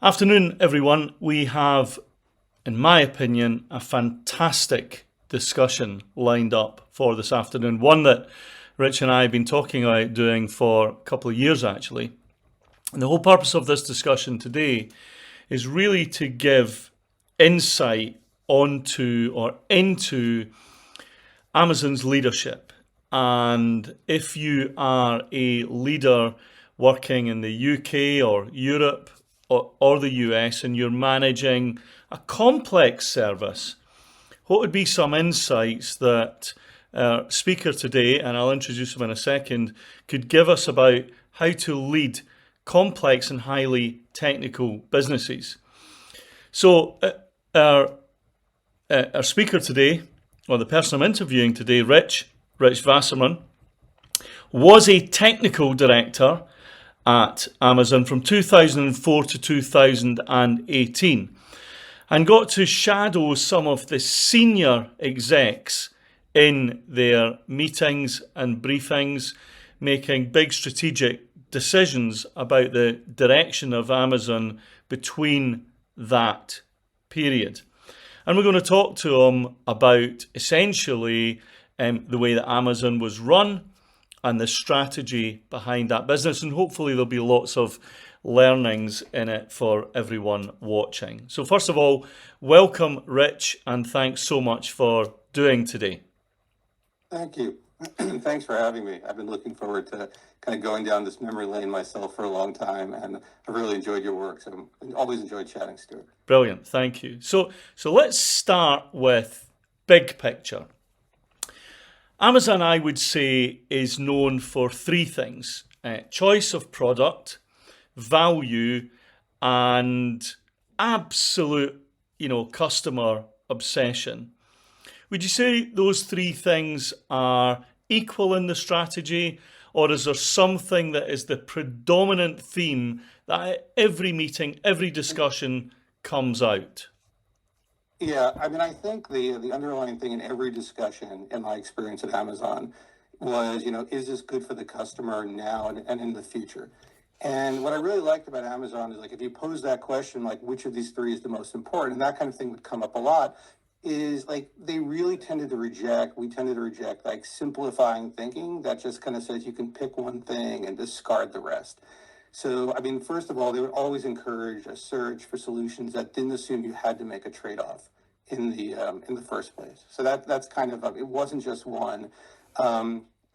Afternoon, everyone. We have, in my opinion, a fantastic discussion lined up for this afternoon. One that Rich and I have been talking about doing for a couple of years, actually. And the whole purpose of this discussion today is really to give insight onto or into Amazon's leadership. And if you are a leader working in the UK or Europe or the US and you're managing a complex service, what would be some insights that our speaker today, and I'll introduce him in a second, could give us about how to lead complex and highly technical businesses? So our speaker today, or the person I'm interviewing today, Rich Wasserman, was a technical director at Amazon from 2004 to 2018 and got to shadow some of the senior execs in their meetings and briefings, making big strategic decisions about the direction of Amazon between that period. And we're going to talk to him about essentially the way that Amazon was run and the strategy behind that business. And hopefully there'll be lots of learnings in it for everyone watching. So first of all, welcome, Rich, and thanks so much for doing today. Thank you. Thanks for having me. I've been looking forward to kind of going down this memory lane myself for a long time, and I've really enjoyed your work. So I've always enjoyed chatting, Stuart. Brilliant, thank you. So let's start with big picture. Amazon, I would say, is known for three things: choice of product, value, and absolute, customer obsession. Would you say those three things are equal in the strategy, or is there something that is the predominant theme that at every meeting, every discussion comes out? Yeah, I mean, I think the underlying thing in every discussion, in my experience at Amazon, was, is this good for the customer now and in the future? And what I really liked about Amazon is, like, if you pose that question, like, which of these three is the most important, and that kind of thing would come up a lot, is like we tended to reject, like simplifying thinking that just kind of says you can pick one thing and discard the rest. So, I mean, first of all, they would always encourage a search for solutions that didn't assume you had to make a trade-off in the first place. So that's kind of it wasn't just one.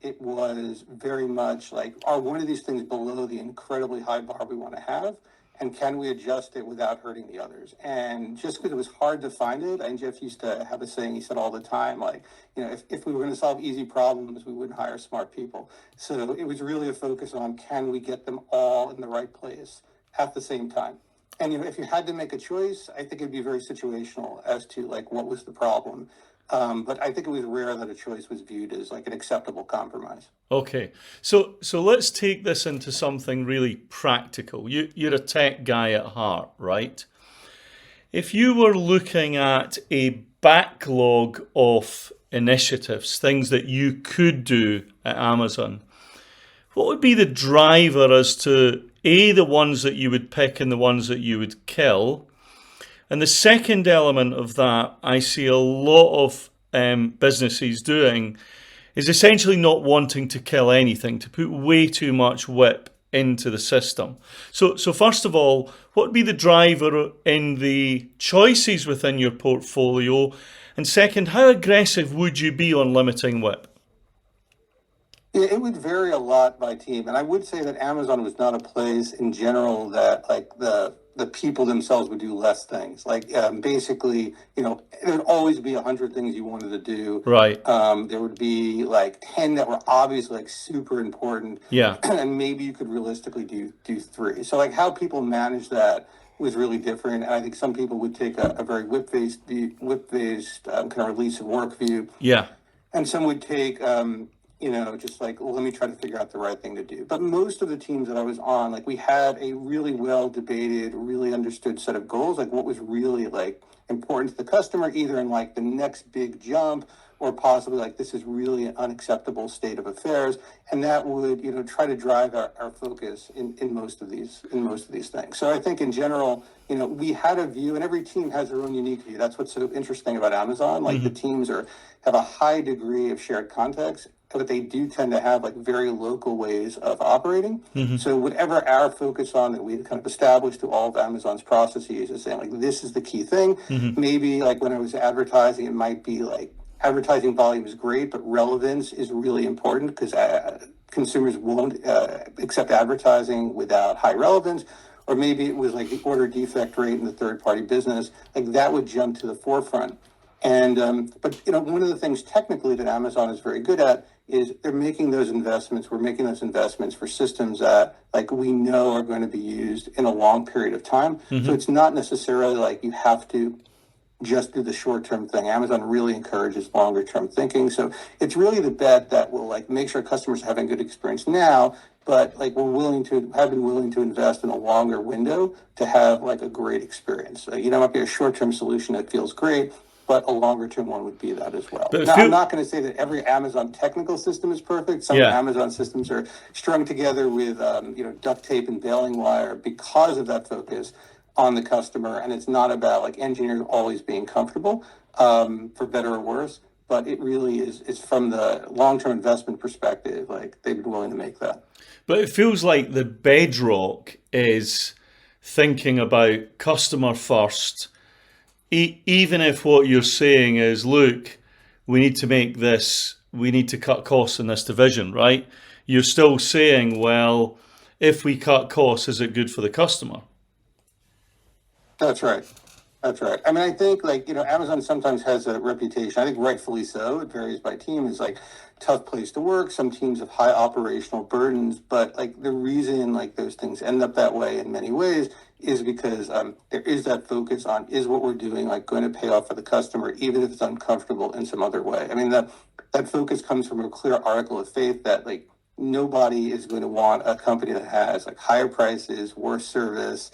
It was very much like, are one of these things below the incredibly high bar we want to have? And can we adjust it without hurting the others? And just because it was hard to find it, and Jeff used to have a saying he said all the time, like, if we were going to solve easy problems, we wouldn't hire smart people. So it was really a focus on, can we get them all in the right place at the same time? And, if you had to make a choice, I think it'd be very situational as to, like, what was the problem. But I think it was rare that a choice was viewed as like an acceptable compromise. Okay, so let's take this into something really practical. You're a tech guy at heart, right? If you were looking at a backlog of initiatives, things that you could do at Amazon, what would be the driver as to the ones that you would pick and the ones that you would kill? And the second element of that I see a lot of businesses doing is essentially not wanting to kill anything, to put way too much whip into the system. So first of all, what would be the driver in the choices within your portfolio? And second, how aggressive would you be on limiting whip? It would vary a lot by team, and I would say that Amazon was not a place in general that like the people themselves would do less things. Like basically, there would always be 100 things you wanted to do. Right. There would be like 10 that were obviously like super important. Yeah. And maybe you could realistically do three. So like how people manage that was really different, and I think some people would take a very whip-based kind of release of work view. Yeah. And some would take just like, well, let me try to figure out the right thing to do. But most of the teams that I was on, like, we had a really well debated, really understood set of goals, like what was really like important to the customer, either in like the next big jump or possibly like this is really an unacceptable state of affairs, and that would try to drive our focus in most of these things. So I think in general, we had a view, and every team has their own unique view. That's what's so interesting about Amazon. Like the teams have a high degree of shared context, but they do tend to have like very local ways of operating. So whatever our focus on that we kind of established to all of Amazon's processes is saying like this is the key thing. Maybe like when I was advertising, it might be like advertising volume is great, but relevance is really important because consumers won't accept advertising without high relevance. Or maybe it was like the order defect rate in the third-party business, like that would jump to the forefront. And but one of the things technically that Amazon is very good at is they're making those investments. We're making those investments for systems that like we know are going to be used in a long period of time. So it's not necessarily like you have to just do the short-term thing. Amazon really encourages longer-term thinking. So it's really the bet that will like make sure customers are having a good experience now, but like have been willing to invest in a longer window to have like a great experience. It might be a short-term solution that feels great, but a longer-term one would be that as well. Now, I'm not going to say that every Amazon technical system is perfect. Some Amazon systems are strung together with duct tape and baling wire because of that focus on the customer, and it's not about like engineers always being comfortable, for better or worse, but it really is from the long-term investment perspective, like they've been willing to make that. But it feels like the bedrock is thinking about customer first, even if what you're saying is, look, we need to cut costs in this division, right? You're still saying, well, if we cut costs, is it good for the customer? That's right. I mean, I think like, Amazon sometimes has a reputation, I think rightfully so, it varies by team, is like tough place to work. Some teams have high operational burdens, but like the reason like those things end up that way in many ways is because there is that focus on, is what we're doing like going to pay off for the customer, even if it's uncomfortable in some other way. I mean, that focus comes from a clear article of faith that like nobody is going to want a company that has like higher prices, worse service,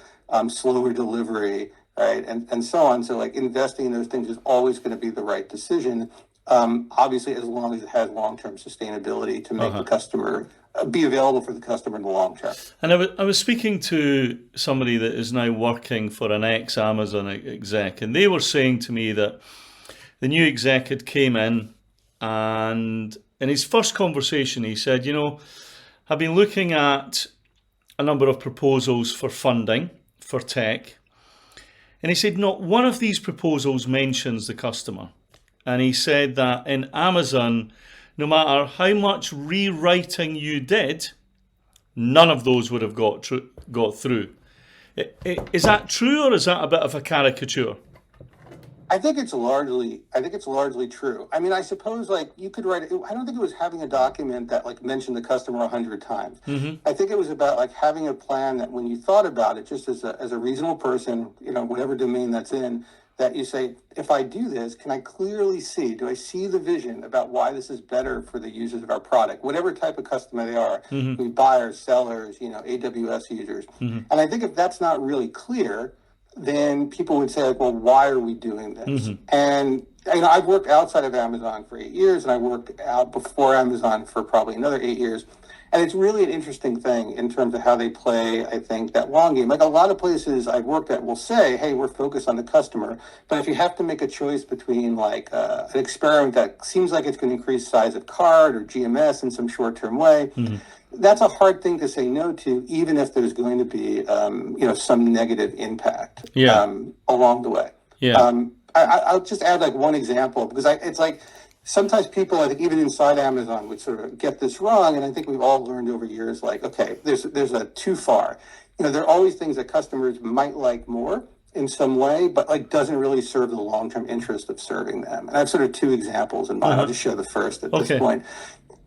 slower delivery, right, and so on. So like investing in those things is always going to be the right decision, obviously as long as it has long-term sustainability to make the customer be available for the customer in the long term. And I was speaking to somebody that is now working for an ex-Amazon exec, and they were saying to me that the new exec had came in, and in his first conversation he said, I've been looking at a number of proposals for funding for tech, and he said not one of these proposals mentions the customer. And he said that in Amazon, no matter how much rewriting you did, none of those would have got through. Is that true, or is that a bit of a caricature? I think it's largely true. I mean, I suppose like you could write. I don't think it was having a document that like mentioned the customer 100 times. I think it was about like having a plan that when you thought about it, just as a reasonable person, whatever domain that's in, that you say, if I do this, can I clearly see? Do I see the vision about why this is better for the users of our product, whatever type of customer they are, buyers, sellers, AWS users, and I think if that's not really clear, then people would say, like, well, why are we doing this? And I've worked outside of Amazon for 8 years, and I worked out before Amazon for probably another 8 years. And it's really an interesting thing in terms of how they play, I think, that long game. Like a lot of places I've worked at will say, hey, we're focused on the customer. But if you have to make a choice between like an experiment that seems like it's going to increase size of card or GMS in some short-term way, that's a hard thing to say no to, even if there's going to be, some negative impact along the way. I'll just add like one example, because it's like sometimes people, I think even inside Amazon, would sort of get this wrong. And I think we've all learned over years, like, okay, there's a too far. There are always things that customers might like more in some way, but like doesn't really serve the long-term interest of serving them. And I have sort of two examples in mind. I'll just share the first at this point.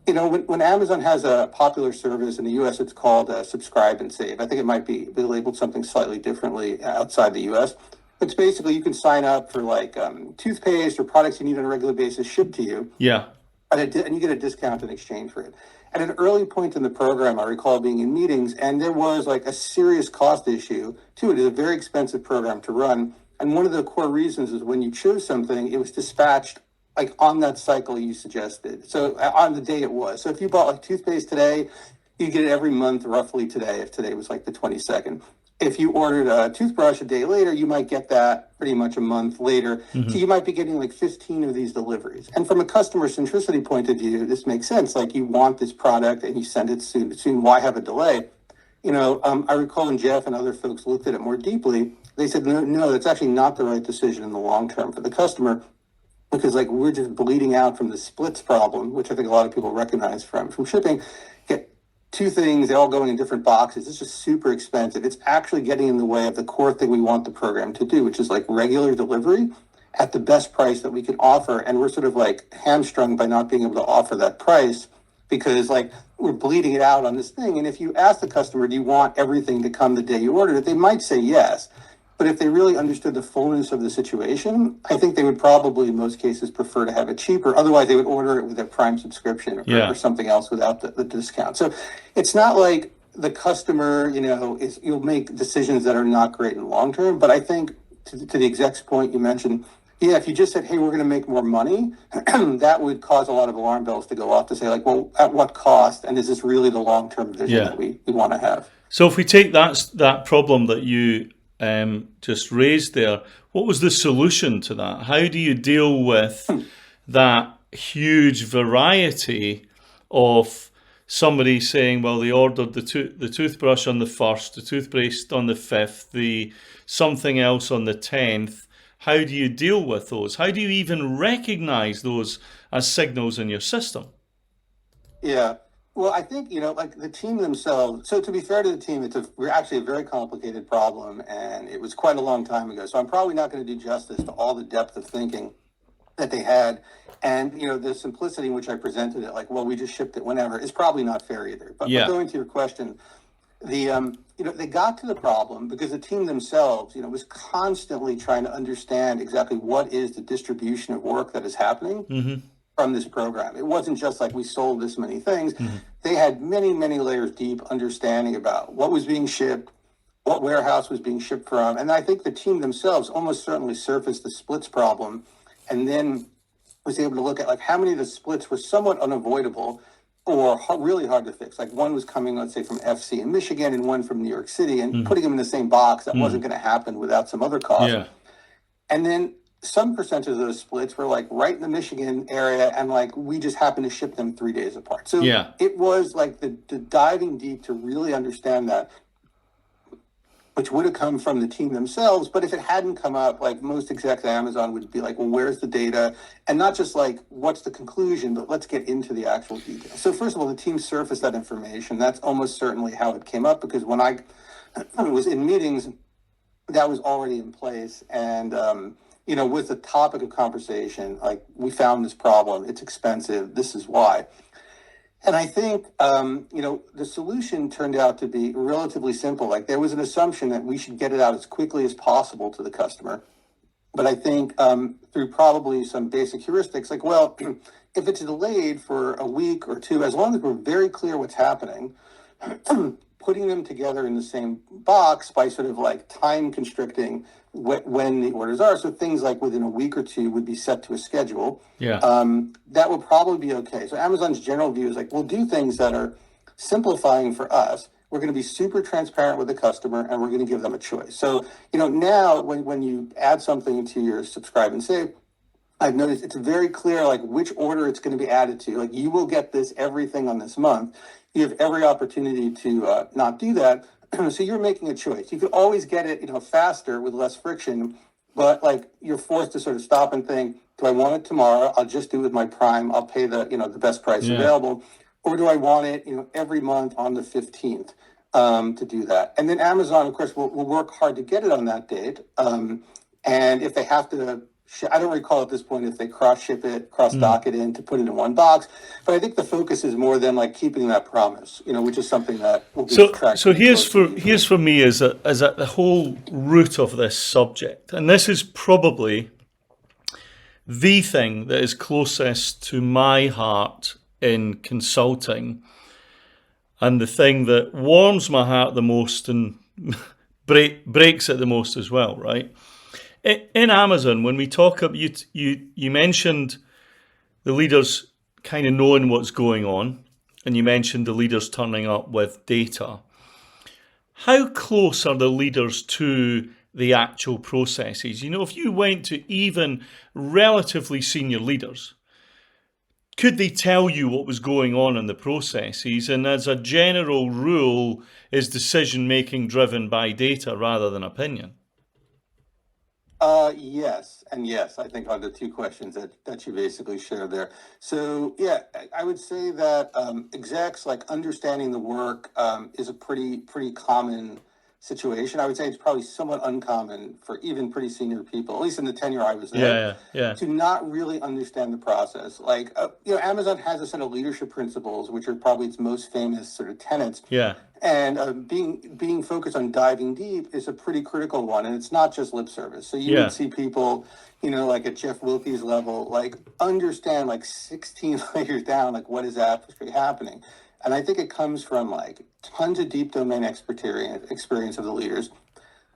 When Amazon has a popular service in the U.S., it's called Subscribe and Save. I think it might be labeled something slightly differently outside the U.S. It's basically you can sign up for like toothpaste or products you need on a regular basis shipped to you. And you get a discount in exchange for it. At an early point in the program, I recall being in meetings, and there was like a serious cost issue to it. It's a very expensive program to run. And one of the core reasons is when you chose something, it was dispatched like on that cycle you suggested. So on the day it was. So if you bought like toothpaste today, you get it every month roughly today, if today was like the 22nd. If you ordered a toothbrush a day later, you might get that pretty much a month later. So you might be getting like 15 of these deliveries. And from a customer centricity point of view, this makes sense. Like you want this product and you send it soon. Why have a delay? I recall when Jeff and other folks looked at it more deeply, they said, no, that's actually not the right decision in the long term for the customer, because like we're just bleeding out from the splits problem, which I think a lot of people recognize from shipping. Get two things, they're all going in different boxes. It's just super expensive. It's actually getting in the way of the core thing we want the program to do, which is like regular delivery at the best price that we can offer. And we're sort of like hamstrung by not being able to offer that price because like we're bleeding it out on this thing. And if you ask the customer, do you want everything to come the day you ordered it? They might say yes. But if they really understood the fullness of the situation, I think they would probably, in most cases, prefer to have it cheaper. Otherwise, they would order it with a Prime subscription or something else without the discount. So it's not like the customer, you'll make decisions that are not great in the long term. But I think to the exec's point you mentioned, yeah, if you just said, hey, we're going to make more money, that would cause a lot of alarm bells to go off to say, like, well, at what cost? And is this really the long-term vision that we want to have? So if we take that problem that you just raised there, what was the solution to that? How do you deal with that huge variety of somebody saying, well, they ordered the toothbrush on the 1st, the toothpaste on the 5th, the something else on the 10th? How do you deal with those? How do you even recognize those as signals in your system? Yeah. Well, I think, like the team themselves, so to be fair to the team, we're actually a very complicated problem, and it was quite a long time ago. So I'm probably not going to do justice to all the depth of thinking that they had. And, the simplicity in which I presented it, like, well, we just shipped it whenever, is probably not fair either. But going to your question, they got to the problem because the team themselves, was constantly trying to understand exactly what is the distribution of work that is happening from this program. It wasn't just like we sold this many things. They had many, many layers deep understanding about what was being shipped, what warehouse was being shipped from. And I think the team themselves almost certainly surfaced the splits problem and then was able to look at like how many of the splits were somewhat unavoidable or really hard to fix. Like one was coming, let's say, from FC in Michigan and one from New York City, and putting them in the same box, that wasn't going to happen without some other cost. Yeah. And then some percentage of those splits were like right in the Michigan area, and like we just happened to ship them 3 days apart. So it was like the diving deep to really understand that, which would have come from the team themselves. But if it hadn't come up, like most execs at Amazon would be like, well, where's the data? And not just like, what's the conclusion, but let's get into the actual details. So first of all, the team surfaced that information. That's almost certainly how it came up, because when I was in meetings, that was already in place. And, with the topic of conversation, like we found this problem, it's expensive, this is why. And I think, the solution turned out to be relatively simple. Like there was an assumption that we should get it out as quickly as possible to the customer. But I think through probably some basic heuristics, like, well, if it's delayed for a week or two, as long as we're very clear what's happening, putting them together in the same box by sort of like time constricting when the orders are. So things like within a week or two would be set to a schedule. That would probably be okay. So Amazon's general view is like, we'll do things that are simplifying for us. We're going to be super transparent with the customer, and we're going to give them a choice. So, now when you add something to your subscribe and save, I've noticed it's very clear, like which order it's going to be added to. Like you will get everything on this month. You have every opportunity to not do that. So you're making a choice. You could always get it, faster with less friction, but like you're forced to sort of stop and think, do I want it tomorrow? I'll just do it with my Prime. I'll pay the best price available. Or do I want it, every month on the 15th to do that? And then Amazon, of course, will work hard to get it on that date. And if they have to, I don't recall at this point if they cross-ship it, cross-dock it in to put it in one box. But I think the focus is more than like keeping that promise, which is something that will be tracked. So here's for me is at the whole root of this subject, and this is probably the thing that is closest to my heart in consulting, and the thing that warms my heart the most and breaks it the most as well, right? In Amazon, when we talk about you mentioned the leaders kind of knowing what's going on, and you mentioned the leaders turning up with data. How close are the leaders to the actual processes? You know, if you went to even relatively senior leaders, could they tell you what was going on in the processes? And as a general rule, is decision making driven by data rather than opinion? Yes, and yes, I think are the two questions that you basically shared there. So yeah, I would say that execs like understanding the work is a pretty common situation. I would say it's probably somewhat uncommon for even pretty senior people, at least in the tenure I was there, Yeah. to not really understand the process. Like Amazon has a set of leadership principles, which are probably its most famous sort of tenets. Yeah. And being focused on diving deep is a pretty critical one, and it's not just lip service. So you Yeah. would see people, like at Jeff Wilke's level, like understand like 16 layers down, like what is actually happening. And I think it comes from like tons of deep domain experience of the leaders,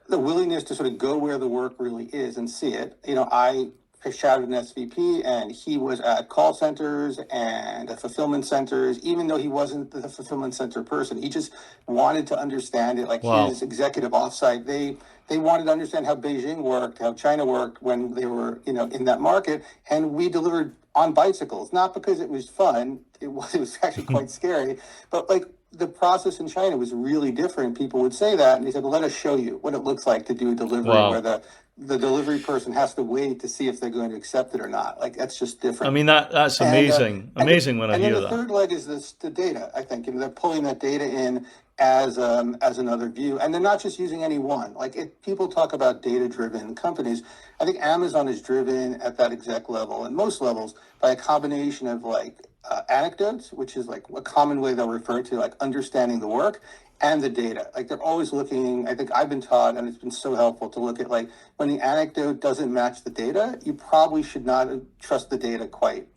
the willingness to sort of go where the work really is and see it. I shadowed an SVP, and he was at call centers and fulfillment centers, even though he wasn't the fulfillment center person. He just wanted to understand it. Like Wow. his executive offsite, they wanted to understand how Beijing worked, how China worked when they were, in that market. And we delivered on bicycles, not because it was fun. It was actually quite scary, but like the process in China was really different. People would say that, and he said, "Let us show you what it looks like to do a delivery Wow. where the delivery person has to wait to see if they're going to accept it or not." Like that's just different. I mean, that's amazing. Amazing when I hear that. And then the third leg is the data. I think they're pulling that data in as another view, and they're not just using any one. Like people talk about data-driven companies. I think Amazon is driven at that exec level and most levels by a combination of like anecdotes, which is like a common way they'll refer to like understanding the work, and the data. Like they're always looking. I think I've been taught, and it's been so helpful to look at like when the anecdote doesn't match the data, you probably should not trust the data quite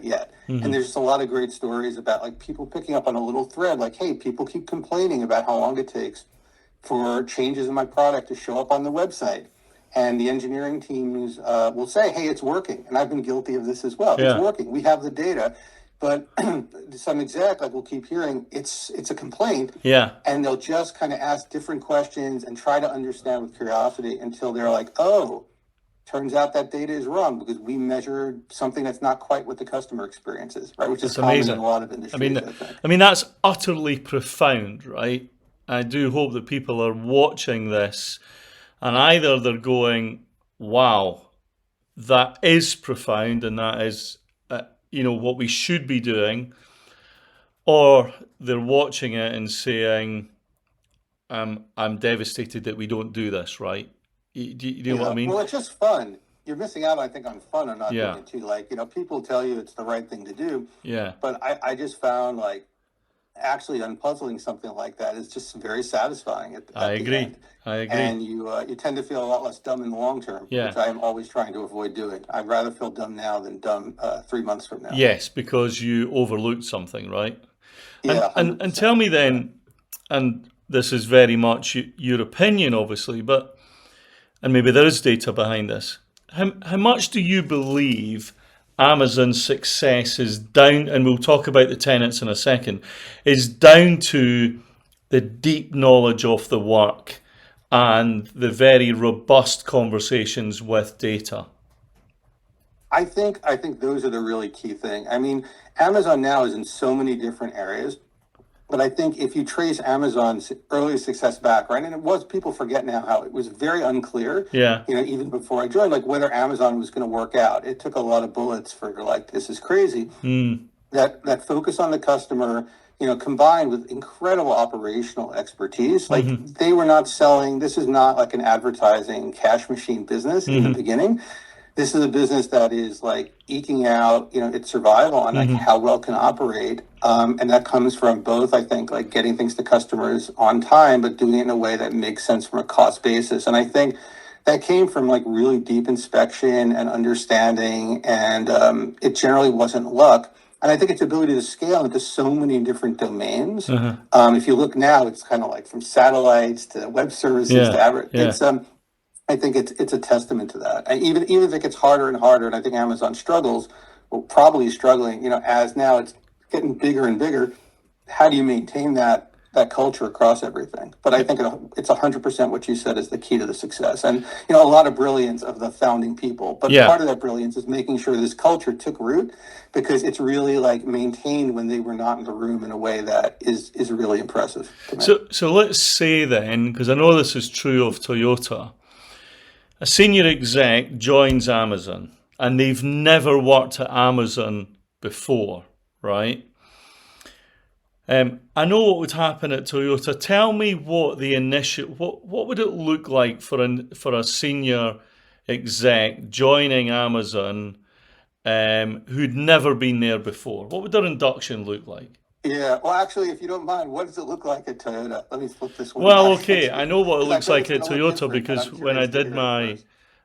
yet. Mm-hmm. And there's just a lot of great stories about like people picking up on a little thread, like, hey, people keep complaining about how long it takes for changes in my product to show up on the website. And the engineering teams will say, hey, it's working. And I've been guilty of this as well. Yeah. It's working. We have the data. But some exec, like we'll keep hearing, it's a complaint. Yeah. And they'll just kind of ask different questions and try to understand with curiosity until they're like, oh, turns out that data is wrong because we measured something that's not quite what the customer experience is, right? Which is common amazing. in a lot of industries. I mean, that's utterly profound, right? I do hope that people are watching this and either they're going, wow, that is profound and that is, what we should be doing, or they're watching it and saying, I'm devastated that we don't do this, right? Do you know what I mean? Well, it's just fun. You're missing out, I think, on fun or not Yeah. doing it too. Like, people tell you it's the right thing to do. Yeah. But I just found like actually unpuzzling something like that is just very satisfying at I the agree. end. I agree. And you tend to feel a lot less dumb in the long term, Yeah. which I am always trying to avoid doing. I'd rather feel dumb now than dumb 3 months from now. Yes, because you overlooked something, right? Yeah, and tell me then, and this is very much your opinion, obviously, and maybe there is data behind this. How much do you believe Amazon's success is down, and we'll talk about the tenants in a second, is down to the deep knowledge of the work and the very robust conversations with data? I think those are the really key thing. I mean, Amazon now is in so many different areas, but I think if you trace Amazon's early success back, right, and people forget now how it was very unclear, Yeah. Even before I joined, like whether Amazon was going to work out. It took a lot of bullets for like, this is crazy. That focus on the customer, combined with incredible operational expertise, like they were not selling, this is not like an advertising cash machine business in the beginning. This is a business that is like eking out, its survival on like how well it can operate. And that comes from both, I think, like getting things to customers on time, but doing it in a way that makes sense from a cost basis. And I think that came from like really deep inspection and understanding, and it generally wasn't luck. And I think its ability to scale into so many different domains. If you look now, it's kind of like from satellites to web services to average. It's I think it's a testament to that. And even if it gets harder and harder, and I think Amazon struggles were probably struggling, as now it's getting bigger and bigger. How do you maintain that culture across everything? But I think it's 100% what you said is the key to the success. And, a lot of brilliance of the founding people. But part of that brilliance is making sure this culture took root, because it's really like maintained when they were not in the room in a way that is really impressive to me. So let's say then, because I know this is true of Toyota, a senior exec joins Amazon and they've never worked at Amazon before, right? I know what would happen at Toyota. Tell me what the initial, what would it look like for a senior exec joining Amazon who'd never been there before? What would their induction look like? Yeah, well, actually, if you don't mind, what does it look like at Toyota? Let me flip this one. Well, okay, I know what it looks like at Toyota, because I'm when I curious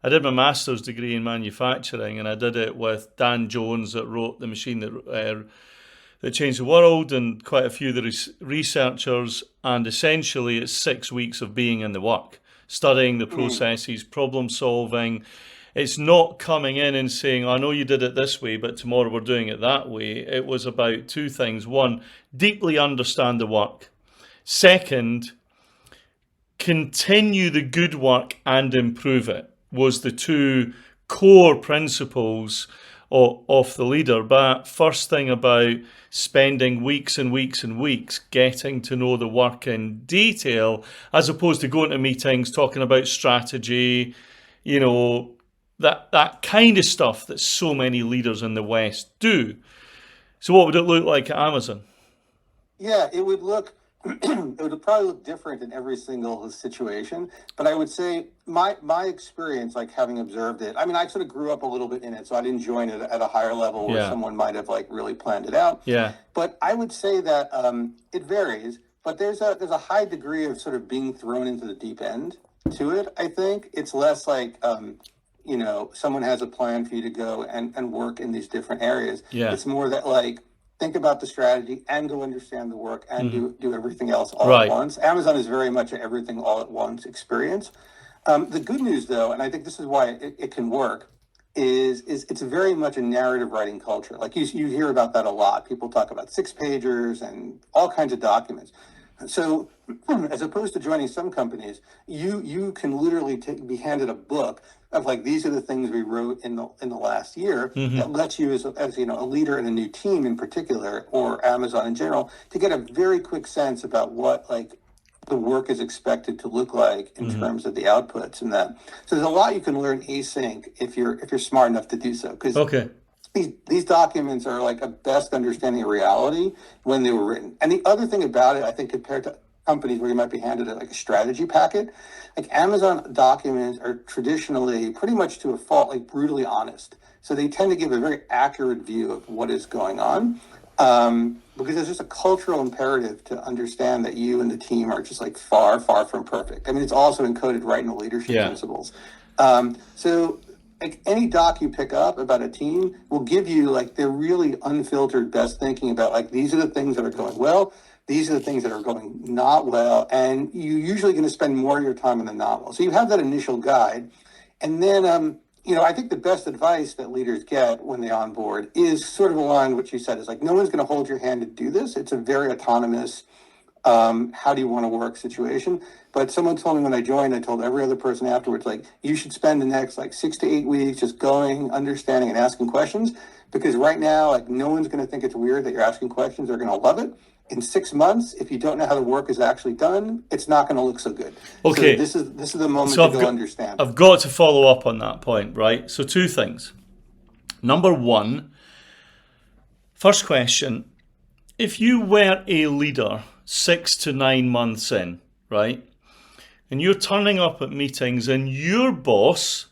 did my master's degree in manufacturing, and I did it with Dan Jones, that wrote The Machine that Changed the World, and quite a few of the researchers. And essentially it's 6 weeks of being in the work, studying the processes, problem solving. It's not coming in and saying, I know you did it this way, but tomorrow we're doing it that way. It was about two things. One, deeply understand the work. Second, continue the good work and improve it, was the two core principles of the leader. But first thing about spending weeks and weeks and weeks getting to know the work in detail, as opposed to going to meetings talking about strategy, that kind of stuff that so many leaders in the West do. So what would it look like at Amazon? Yeah, it would probably look different in every single situation. But I would say my experience, like having observed it, I mean, I sort of grew up a little bit in it, so I didn't join it at a higher level where someone might have like really planned it out. Yeah. But I would say that it varies, but there's a high degree of sort of being thrown into the deep end to it. I think it's less like someone has a plan for you to go and work in these different areas. Yeah. It's more that like, think about the strategy and go understand the work and do everything else all at once. Amazon is very much an everything all at once experience. The good news, though, and I think this is why it can work, is it's very much a narrative writing culture. Like you hear about that a lot. People talk about 6-pagers and all kinds of documents. So as opposed to joining some companies, you can literally be handed a book of like, these are the things we wrote in the last year that lets you as a leader in a new team in particular, or Amazon in general, to get a very quick sense about what like the work is expected to look like in terms of the outputs and that. So there's a lot you can learn async if you're smart enough to do so. Because these documents are like a best understanding of reality when they were written. And the other thing about it, I think, compared to companies where you might be handed like a strategy packet, like Amazon documents are traditionally pretty much to a fault, like brutally honest. So they tend to give a very accurate view of what is going on. Because there's just a cultural imperative to understand that you and the team are just like far, far from perfect. I mean, it's also encoded right in the leadership principles. So like any doc you pick up about a team will give you like their really unfiltered best thinking about like, these are the things that are going well, these are the things that are going not well, and you're usually going to spend more of your time on the not well. So you have that initial guide, and then I think the best advice that leaders get when they onboard is sort of aligned with what you said. Is like, no one's going to hold your hand to do this. It's a very autonomous, how do you want to work situation. But someone told me when I joined, I told every other person afterwards, like, you should spend the next like 6 to 8 weeks just going, understanding, and asking questions. Because right now, like, no one's going to think it's weird that you're asking questions. They're going to love it. In 6 months, if you don't know how the work is actually done, it's not going to look so good. Okay. So this is the moment to go understand. I've got to follow up on that point, right? So 2 things. Number 1, first question, if you were a leader 6 to 9 months in, right, and you're turning up at meetings and your boss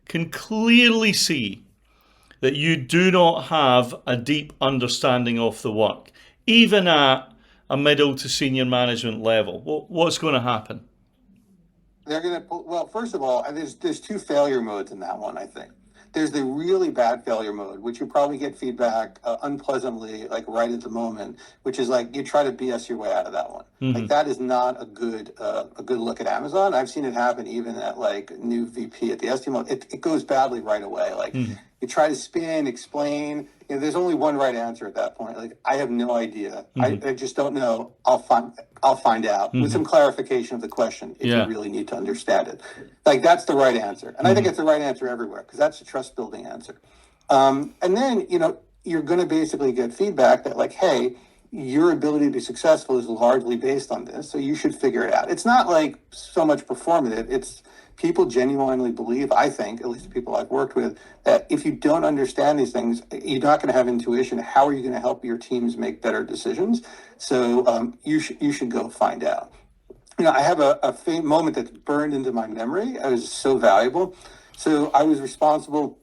can clearly see that you do not have a deep understanding of the work, even at a middle to senior management level, what's going to happen? They're going to, well, first of all, there's 2 failure modes in that one, I think. There's the really bad failure mode, which you probably get feedback unpleasantly, like right at the moment, which is like you try to BS your way out of that one. Like that is not a good look at Amazon. I've seen it happen even at like new VP at the ST level. It goes badly right away. Like you try to spin, explain. You know, there's only one right answer at that point. Like I have no idea. I just don't know. I'll find out with some clarification of the question if you really need to understand it. Like that's the right answer, and I think it's the right answer everywhere because that's a trust building answer. And then you're going to basically get feedback that like, hey, your ability to be successful is largely based on this, so you should figure it out. It's not like so much performative. It's people genuinely believe, I think, at least the people I've worked with, that if you don't understand these things, you're not going to have intuition. How are you going to help your teams make better decisions? So you should go find out. I have a moment that's burned into my memory. It was so valuable. So I was responsible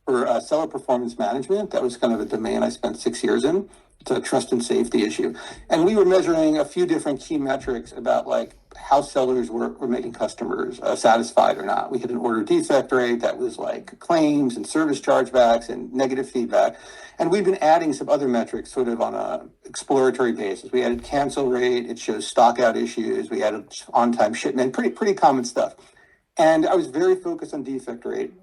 for seller performance management. That was kind of a domain I spent 6 years in. It's a trust and safety issue. And we were measuring a few different key metrics about like how sellers were making customers satisfied or not. We had an order defect rate that was like claims and service chargebacks and negative feedback. And we've been adding some other metrics sort of on a exploratory basis. We added cancel rate. It shows stock out issues. We added on-time shipment, pretty common stuff. And I was very focused on defect rate.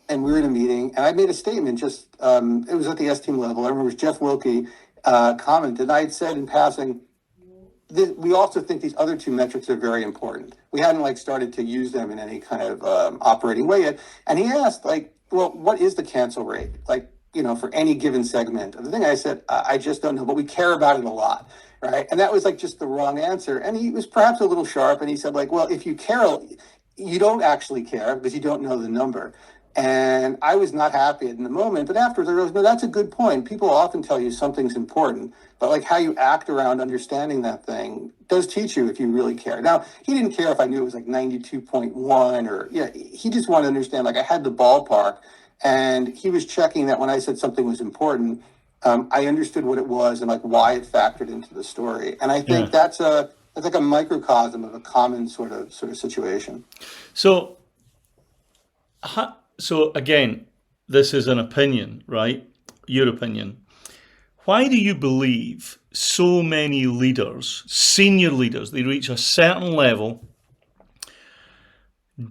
And we were in a meeting, and I made a statement just, it was at the S-team level. I remember it was Jeff Wilkie commented, and I had said in passing, we also think these other two metrics are very important. We hadn't like started to use them in any kind of operating way yet. And he asked like, well, what is the cancel rate? Like, for any given segment. And the thing I said, I just don't know, but we care about it a lot, right? And that was like just the wrong answer. And he was perhaps a little sharp, and he said like, well, if you care, you don't actually care because you don't know the number. And I was not happy in the moment, but afterwards I realized, no, that's a good point. People often tell you something's important, but like how you act around understanding that thing does teach you if you really care. Now, he didn't care if I knew it was like 92.1 or, he just wanted to understand, like I had the ballpark, and he was checking that when I said something was important, I understood what it was and like why it factored into the story. And I think that's like a microcosm of a common sort of situation. So again, this is an opinion, right? Your opinion. Why do you believe so many leaders, senior leaders, they reach a certain level,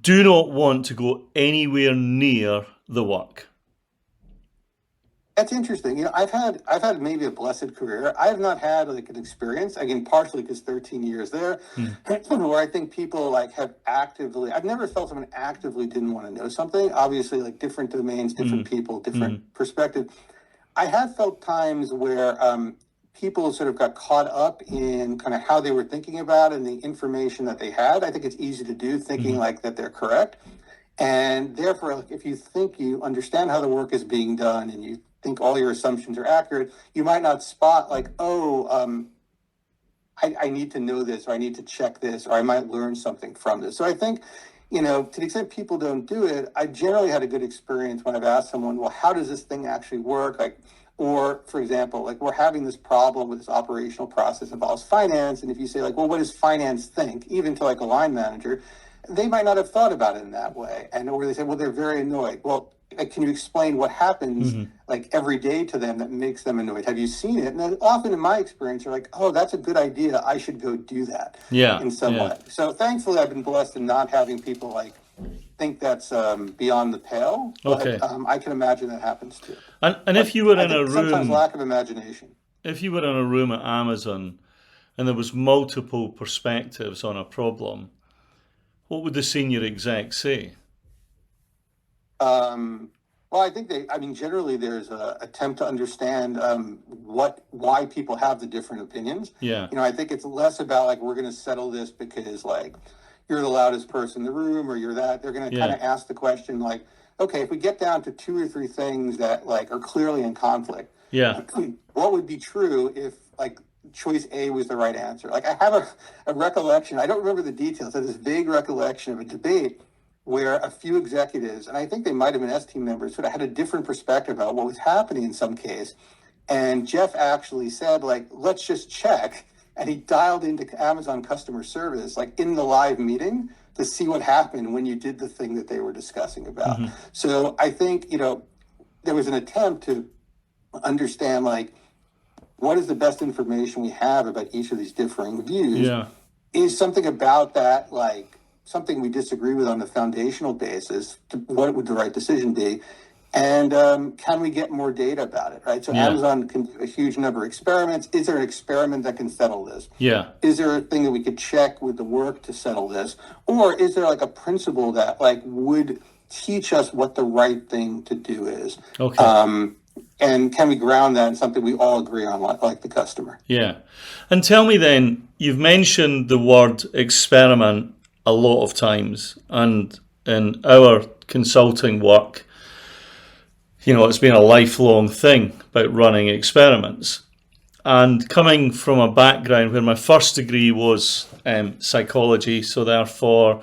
do not want to go anywhere near the work? That's interesting. I've had maybe a blessed career. I have not had like an experience, again, partially because 13 years there, where I think people like have actively, I've never felt someone actively didn't want to know something. Obviously, like different domains, different people, different perspective. I have felt times where people sort of got caught up in kind of how they were thinking about it and the information that they had. I think it's easy to do thinking like that they're correct. And therefore, like, if you think you understand how the work is being done and you think all your assumptions are accurate, you might not spot like, I need to know this, or I need to check this, or I might learn something from this. So I think, to the extent people don't do it, I generally had a good experience when I've asked someone, well, how does this thing actually work? Like, or for example, like we're having this problem with this operational process involves finance. And if you say like, well, what does finance think? Even to like a line manager, they might not have thought about it in that way. And or they say, well, they're very annoyed. Well, can you explain what happens like every day to them that makes them annoyed? Have you seen it? And often in my experience, you're like, oh, that's a good idea. I should go do that in some way. So thankfully, I've been blessed in not having people like think that's beyond the pale. But I can imagine that happens too. And if you were in a room, sometimes lack of imagination. If you were in a room at Amazon and there was multiple perspectives on a problem, what would the senior exec say? Well, I think generally there's a attempt to understand why people have the different opinions. I think it's less about like, we're going to settle this because like you're the loudest person in the room or you're that. They're going to kind of ask the question like, okay, if we get down to 2 or 3 things that like are clearly in conflict, what would be true if like choice A was the right answer? Like I have a recollection, I don't remember the details, I have this vague recollection of a debate where a few executives, and I think they might have been S-team members, sort of had a different perspective about what was happening in some case. And Jeff actually said, like, let's just check and he dialed into Amazon customer service, like in the live meeting, to see what happened when you did the thing that they were discussing about. So I think, there was an attempt to understand, like, what is the best information we have about each of these differing views? Yeah. Is something about that, like, something we disagree with on the foundational basis? What would the right decision be? And can we get more data about it, right? So Amazon can do a huge number of experiments. Is there an experiment that can settle this? Yeah. Is there a thing that we could check with the work to settle this? Or is there like a principle that like would teach us what the right thing to do is? Okay. And can we ground that in something we all agree on, like the customer? Yeah. And tell me then, you've mentioned the word experiment a lot of times, and in our consulting work, it's been a lifelong thing about running experiments. And coming from a background where my first degree was psychology, so therefore,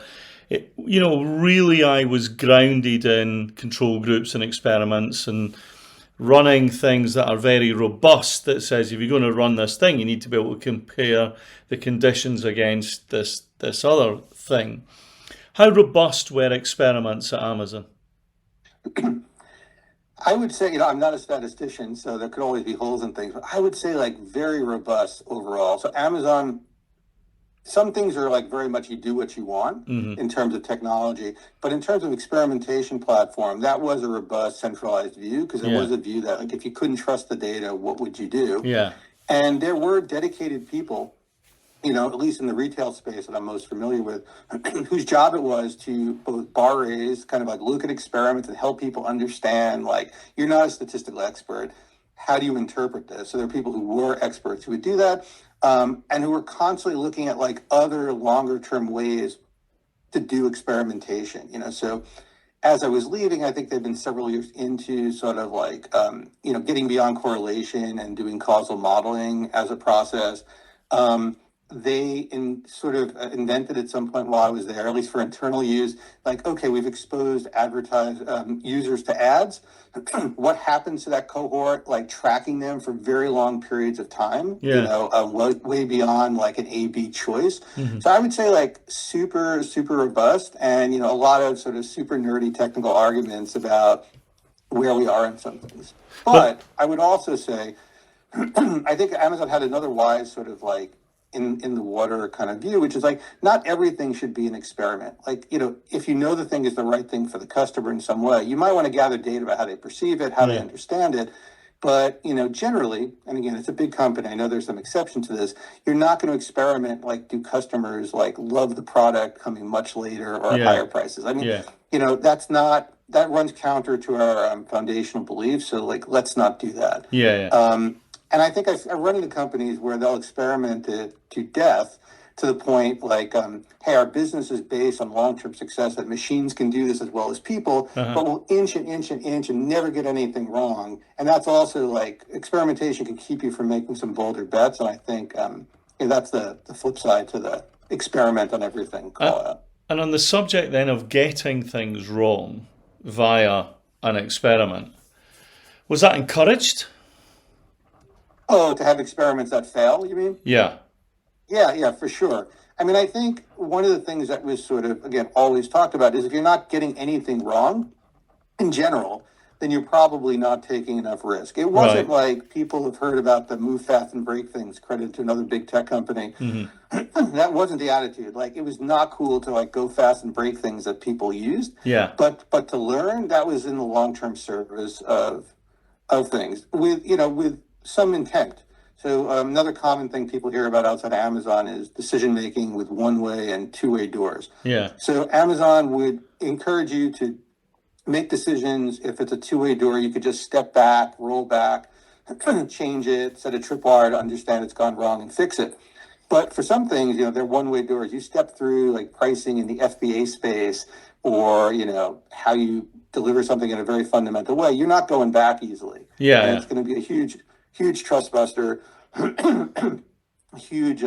really I was grounded in control groups and experiments and running things that are very robust, that says if you're going to run this thing, you need to be able to compare the conditions against this other thing. How robust were experiments at Amazon? I would say, I'm not a statistician, so there could always be holes in things, but I would say like very robust overall. So Amazon, some things are like very much you do what you want in terms of technology, but in terms of experimentation platform, that was a robust centralized view, because there was a view that like if you couldn't trust the data, what would you do? Yeah. And there were dedicated people, at least in the retail space that I'm most familiar with, whose job it was to both bar raise, kind of like look at experiments and help people understand, like, you're not a statistical expert. How do you interpret this? So there are people who were experts who would do that, and who were constantly looking at like other longer term ways to do experimentation. So as I was leaving, I think they've been several years into sort of like, getting beyond correlation and doing causal modeling as a process. They invented at some point while I was there, at least for internal use, like, okay, we've exposed users to ads. What happens to that cohort, like tracking them for very long periods of time, way beyond like an A/B choice. So I would say like super, super robust, and, a lot of sort of super nerdy technical arguments about where we are in some things. But I would also say, I think Amazon had another wise sort of like in the water kind of view, which is like, not everything should be an experiment. Like, if the thing is the right thing for the customer in some way, you might want to gather data about how they perceive it, how they understand it. But, generally, and again, it's a big company, I know there's some exception to this, you're not going to experiment like, do customers like love the product coming much later or at higher prices? I mean, that runs counter to our foundational beliefs. So like, let's not do that. And I think I've run into companies where they'll experiment it to death, to the point like, hey, our business is based on long-term success, that machines can do this as well as people, but we'll inch and inch and inch and never get anything wrong. And that's also like, experimentation can keep you from making some bolder bets. And I think that's the flip side to the experiment on everything call out. And on the subject then of getting things wrong via an experiment, was that encouraged? Oh, to have experiments that fail, you mean? Yeah, for sure. I mean, I think one of the things that was sort of, again, always talked about is if you're not getting anything wrong in general, then you're probably not taking enough risk. It wasn't like people have heard about the move fast and break things, credit to another big tech company. That wasn't the attitude. Like, it was not cool to like go fast and break things that people used. But to learn, that was in the long-term service of things with some intent. So another common thing people hear about outside of Amazon is decision making with one-way and two-way doors. So Amazon would encourage you to make decisions. If it's a two-way door, you could just step back, roll back, change it, set a tripwire to understand it's gone wrong and fix it. But for some things, they're one-way doors. You step through like pricing in the FBA space, or how you deliver something in a very fundamental way. You're not going back easily. It's going to be a huge trust buster, huge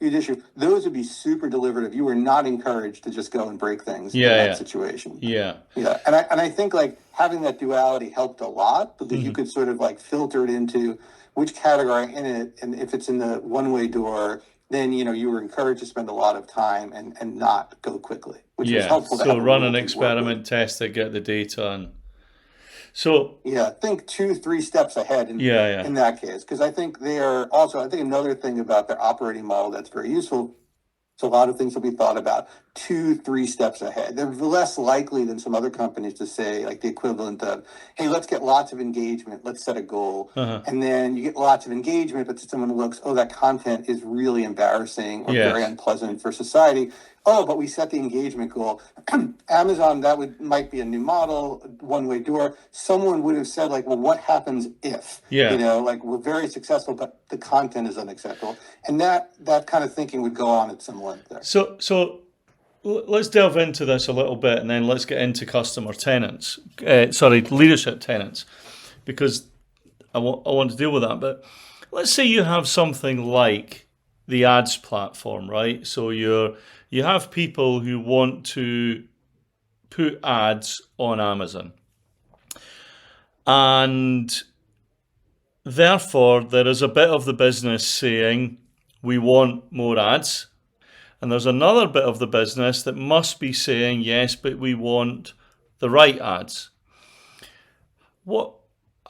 issue. Those would be super deliberative. You were not encouraged to just go and break things in that situation. And I think like having that duality helped a lot, because you could sort of like filter it into which category in it, and if it's in the one-way door, then you were encouraged to spend a lot of time and not go quickly, which was helpful to have So a run rule an to work with. experiment, test it, get the data, and so Yeah, think 2-3 steps ahead in that case, because I think I think another thing about their operating model that's very useful. So a lot of things will be thought about 2-3 steps ahead. They're less likely than some other companies to say like the equivalent of, hey, let's get lots of engagement. Let's set a goal. And then you get lots of engagement, but someone looks, oh, that content is really embarrassing or very unpleasant for society. Oh, but we set the engagement goal. Amazon, might be a new model, one-way door. Someone would have said like, well, what happens if, like we're very successful, but the content is unacceptable. And that kind of thinking would go on at some length there. So let's delve into this a little bit, and then let's get into leadership tenants, because I want to deal with that. But let's say you have something like the ads platform, right? So you have people who want to put ads on Amazon, and therefore there is a bit of the business saying we want more ads, and there's another bit of the business that must be saying yes, but we want the right ads.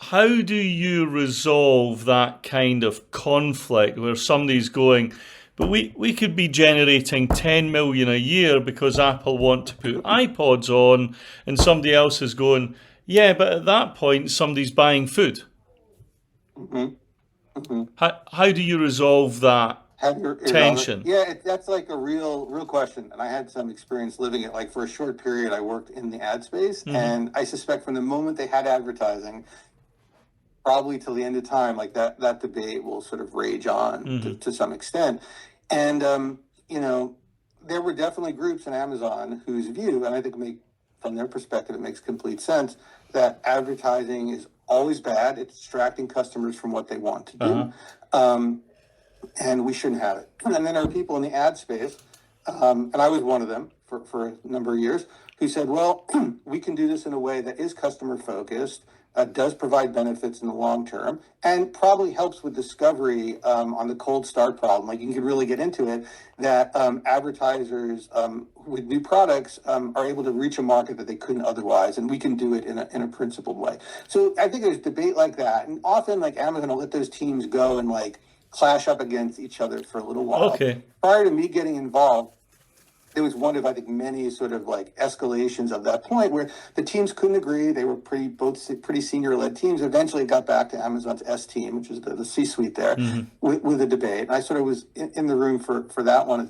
How do you resolve that kind of conflict where somebody's going, but we could be generating 10 million a year because Apple want to put iPods on, and somebody else is going, yeah, but at that point somebody's buying food. How do you resolve that tension? That's like a real question. And I had some experience living it. Like for a short period, I worked in the ad space, and I suspect from the moment they had advertising, probably till the end of time, like that debate will sort of rage on to some extent. And, there were definitely groups in Amazon whose view, and I think from their perspective, it makes complete sense, that advertising is always bad. It's distracting customers from what they want to do. And we shouldn't have it. And then there are people in the ad space, and I was one of them for a number of years, who said, well, we can do this in a way that is customer focused, does provide benefits in the long term, and probably helps with discovery on the cold start problem. Like you can really get into it, that advertisers with new products are able to reach a market that they couldn't otherwise, and we can do it in a principled way. So I think there's debate like that, and often like Amazon will let those teams go and like clash up against each other for a little while. Okay. Prior to me getting involved, there was one of, I think, many sort of like escalations of that point where the teams couldn't agree. They were both pretty senior-led teams. Eventually, it got back to Amazon's S team, which is the C-suite there, with a debate. And I sort of was in the room for that one.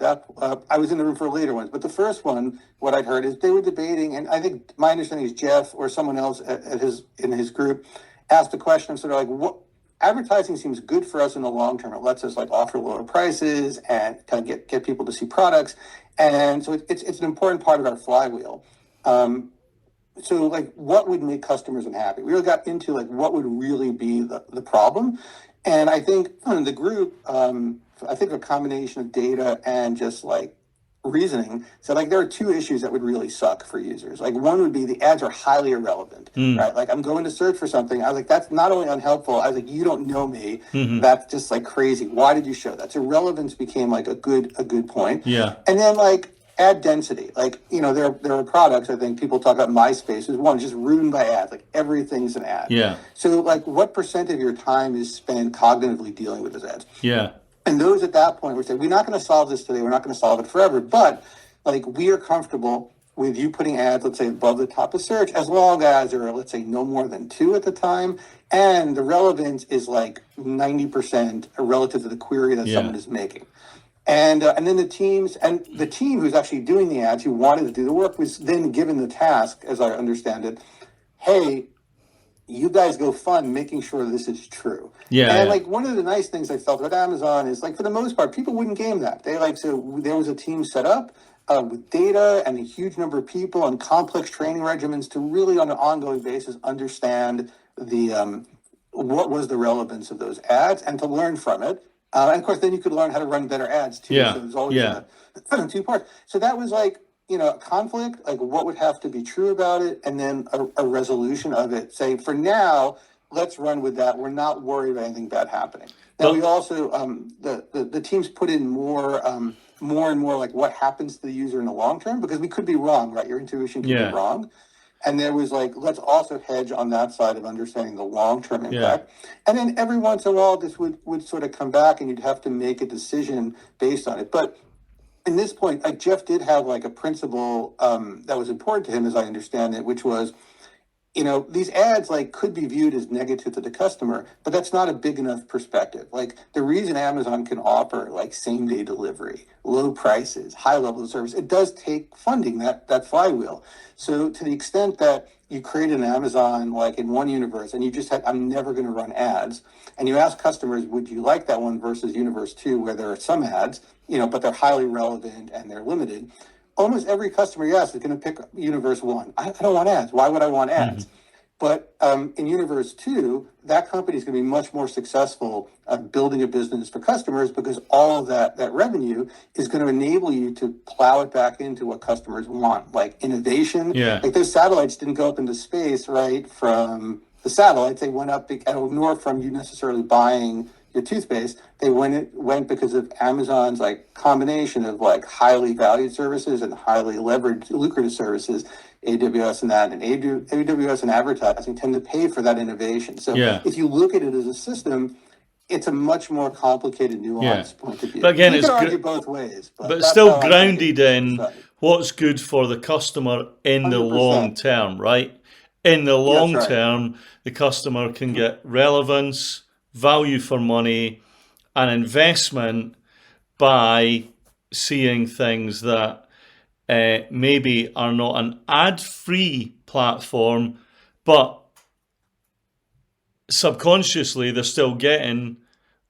I was in the room for later ones. But the first one, what I'd heard is they were debating, and I think my understanding is Jeff or someone else in his group asked the question of sort of like, what advertising seems good for us in the long term. It lets us like offer lower prices and kind of get people to see products. And so it's an important part of our flywheel. So like what would make customers unhappy? We really got into like what would really be the problem. And I think the group, I think a combination of data and just like reasoning. So like there are two issues that would really suck for users. Like one would be the ads are highly irrelevant, right? Like I'm going to search for something. I was like, that's not only unhelpful. I was like, you don't know me. That's just like crazy. Why did you show that? So relevance became like a good point. Yeah. And then like ad density, like, there are products, I think people talk about MySpace is one just ruined by ads. Like everything's an ad. Yeah. So like what % of your time is spent cognitively dealing with those ads? Yeah. And those at that point were saying, we're not going to solve this today. We're not going to solve it forever. But like we are comfortable with you putting ads, let's say, above the top of search, as long as there are, let's say, no more than 2 at the time. And the relevance is like 90% relative to the query that someone is making. And then the team who's actually doing the ads, who wanted to do the work, was then given the task, as I understand it, hey, you guys go fund making sure this is true. Yeah. And like one of the nice things I felt about Amazon is like for the most part, people wouldn't game that. There was a team set up with data and a huge number of people and complex training regimens to really on an ongoing basis understand the what was the relevance of those ads and to learn from it. And of course, then you could learn how to run better ads too. Yeah. So there's always 2 parts. So that was like, a conflict, like what would have to be true about it, and then a resolution of it. Say, for now, let's run with that. We're not worried about anything bad happening. Now, we also, the teams put in more and more like what happens to the user in the long term, because we could be wrong, right? Your intuition could be wrong. And there was like, let's also hedge on that side of understanding the long-term impact. And then every once in a while, this would sort of come back and you'd have to make a decision based on it. But in this point, like Jeff did have like a principle that was important to him, as I understand it, which was, these ads like could be viewed as negative to the customer, but that's not a big enough perspective. Like the reason Amazon can offer like same day delivery, low prices, high level of service, it does take funding, that flywheel. So to the extent that you create an Amazon like in one universe and you just had, I'm never going to run ads, and you ask customers, would you like that one versus universe 2 where there are some ads, but they're highly relevant and they're limited. Almost every customer you ask is going to pick universe 1. I don't want ads. Why would I want ads? Mm-hmm. But in universe 2, that company is going to be much more successful at building a business for customers, because all of that revenue is going to enable you to plow it back into what customers want, like innovation. Yeah. Like those satellites didn't go up into space, right, from the satellites. They went up, nor from you necessarily buying your toothpaste. They went because of Amazon's like combination of like highly valued services and highly leveraged lucrative services, AWS and that, and AWS and advertising tend to pay for that innovation. So if you look at it as a system, it's a much more complicated, nuanced point of view. But again, you can argue both ways, but it's still grounded in what's good for the customer in 100%. The long term, right? In the long term, the customer can get relevance, value for money, and investment by seeing things that maybe are not an ad-free platform, but subconsciously they're still getting,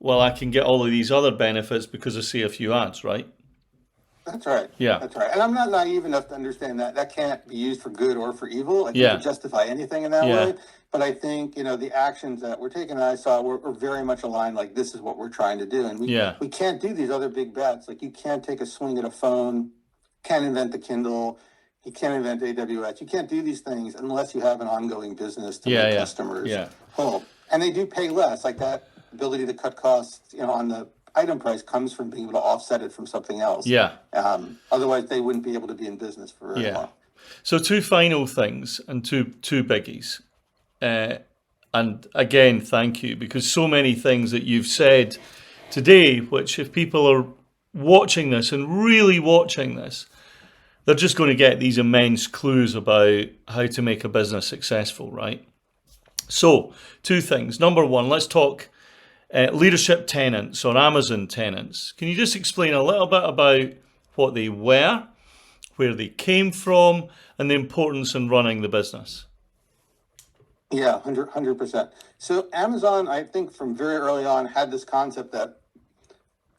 well, I can get all of these other benefits because I see a few ads, right? That's right. Yeah. That's right. And I'm not naive enough to understand that can't be used for good or for evil. Like you could justify anything in that way. But I think, the actions that we're taking, and I saw, were very much aligned, like this is what we're trying to do. And we can't do these other big bets. Like you can't take a swing at a phone, can't invent the Kindle, you can't invent AWS. You can't do these things unless you have an ongoing business to make customers whole. And they do pay less. Like that ability to cut costs, on the item price comes from being able to offset it from something else. Otherwise, they wouldn't be able to be in business for very long. So 2 final things and two biggies. And again, thank you, because so many things that you've said today, which if people are watching this and really watching this, they're just going to get these immense clues about how to make a business successful, right? So 2 things. Number 1, let's talk leadership tenants or Amazon tenants. Can you just explain a little bit about what they were, where they came from, and the importance in running the business? Yeah, 100%. So Amazon, I think from very early on, had this concept that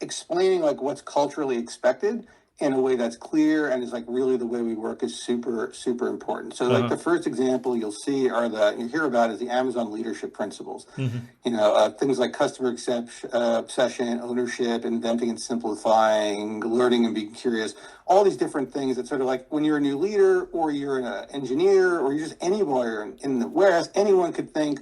explaining like what's culturally expected in a way that's clear and is like really the way we work is super, super important. So like the first example you'll see you hear about is the Amazon leadership principles. Things like customer obsession, ownership, inventing and simplifying, learning and being curious, all these different things that sort of like when you're a new leader or you're an engineer or you're just anywhere in the warehouse, anyone could think,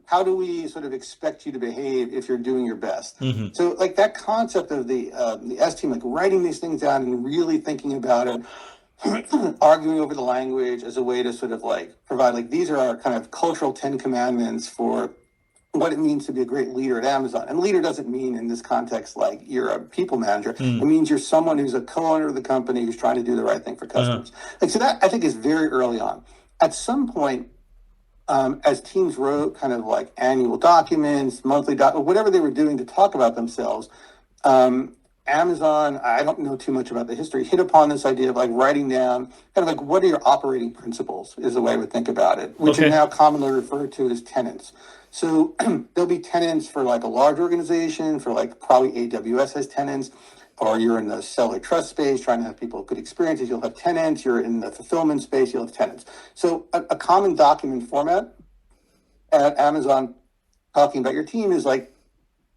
how do we sort of expect you to behave if you're doing your best? So like that concept of the S team, like writing these things down and really thinking about it, arguing over the language as a way to sort of like provide, like these are our kind of cultural 10 commandments for what it means to be a great leader at Amazon. And leader doesn't mean in this context like you're a people manager. It means you're someone who's a co-owner of the company who's trying to do the right thing for customers. Like so that I think is very early on. At some point, as teams wrote kind of like annual documents, monthly whatever they were doing to talk about themselves, Amazon, I don't know too much about the history, hit upon this idea of like writing down kind of like what are your operating principles is the way I would think about it, which are now commonly referred to as tenants. So there'll be tenants for like a large organization, for like probably AWS has tenants, or you're in the seller trust space trying to have people good experiences, you'll have tenants. You're in the fulfillment space, you'll have tenants. So a common document format at Amazon talking about your team is like,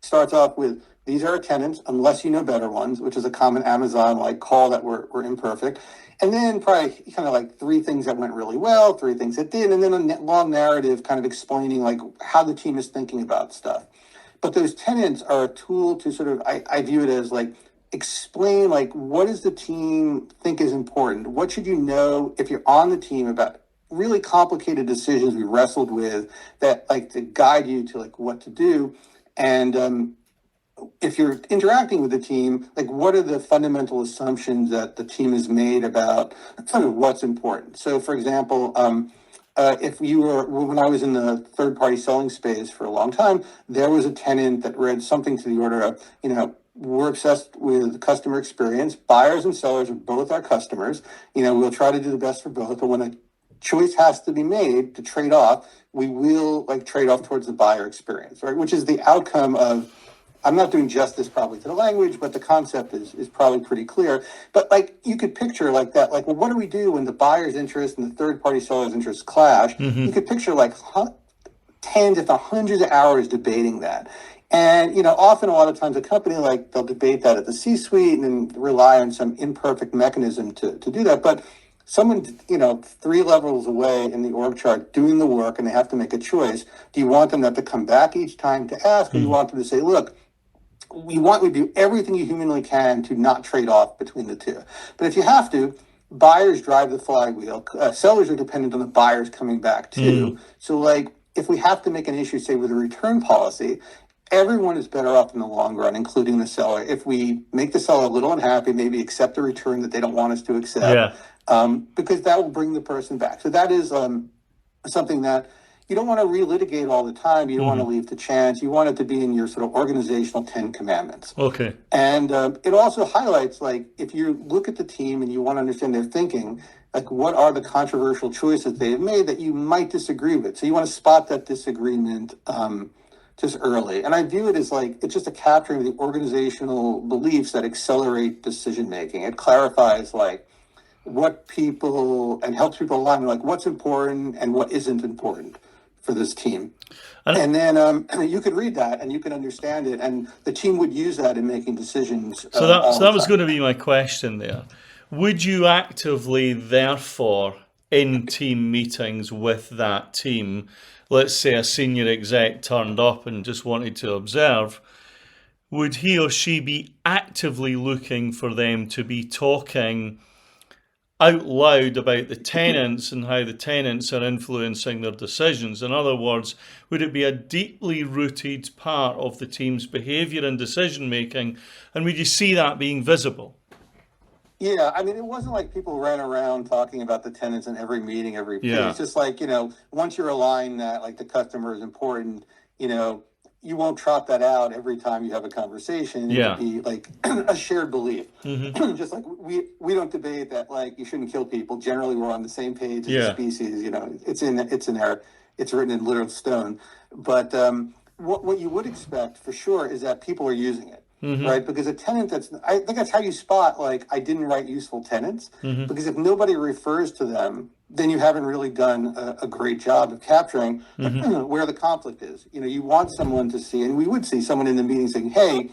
starts off with these are our tenants, unless you know better ones, which is a common Amazon like call that we're imperfect. And then probably kind of like 3 things that went really well, 3 things that did, and then a long narrative kind of explaining like how the team is thinking about stuff. But those tenants are a tool to sort of, I view it as like, explain like what does the team think is important? What should you know if you're on the team about really complicated decisions we wrestled with that like to guide you to like what to do? And if you're interacting with the team, like what are the fundamental assumptions that the team has made about what's important? So for example, if you were, when I was in the third party selling space for a long time, there was a tenant that read something to the order of, we're obsessed with customer experience. Buyers and sellers are both our customers. We'll try to do the best for both, but when a choice has to be made to trade off, we will like trade off towards the buyer experience, right? Which is the outcome of, I'm not doing justice probably to the language, but the concept is probably pretty clear. But like you could picture like that, like, well, what do we do when the buyer's interest and the third party seller's interest clash? You could picture like tens, if not hundreds of hours debating that. And, often a lot of times a company, like they'll debate that at the C-suite and then rely on some imperfect mechanism to do that. But someone, 3 levels away in the org chart doing the work and they have to make a choice. Do you want them to come back each time to ask, or you want them to say, look, we want you to do everything you humanly can to not trade off between the two. But if you have to, buyers drive the flywheel. Sellers are dependent on the buyers coming back too. So like if we have to make an issue, say with a return policy, everyone is better off in the long run, including the seller. If we make the seller a little unhappy, maybe accept a return that they don't want us to accept, because that will bring the person back. So that is something that you don't want to relitigate all the time. You don't want to leave to chance. You want it to be in your sort of organizational 10 commandments. Okay. And it also highlights, like, if you look at the team and you want to understand their thinking, like, what are the controversial choices they've made that you might disagree with? So you want to spot that disagreement just early. And I view it as like, it's just a capturing of the organizational beliefs that accelerate decision making. It clarifies like what people, and helps people align like what's important and what isn't important for this team. And then you could read that and you can understand it, and the team would use that in making decisions. So that was going to be my question there. Would you actively, therefore, in team meetings with that team, let's say a senior exec turned up and just wanted to observe, would he or she be actively looking for them to be talking out loud about the tenants and how the tenants are influencing their decisions? In other words, would it be a deeply rooted part of the team's behaviour and decision making, and would you see that being visible? Yeah, I mean, it wasn't like people ran around talking about the tenants in every meeting, every day. It's just like, once you're aligned that like the customer is important, you won't trot that out every time you have a conversation. It would be like a shared belief. Just like we don't debate that like you shouldn't kill people. Generally, we're on the same page as a species. It's written in literal stone. But what you would expect for sure is that people are using it. Right, because a tenant I think that's how you spot like I didn't write useful tenants, because if nobody refers to them, then you haven't really done a great job of capturing where the conflict is. You want someone to see, and we would see someone in the meeting saying, "Hey,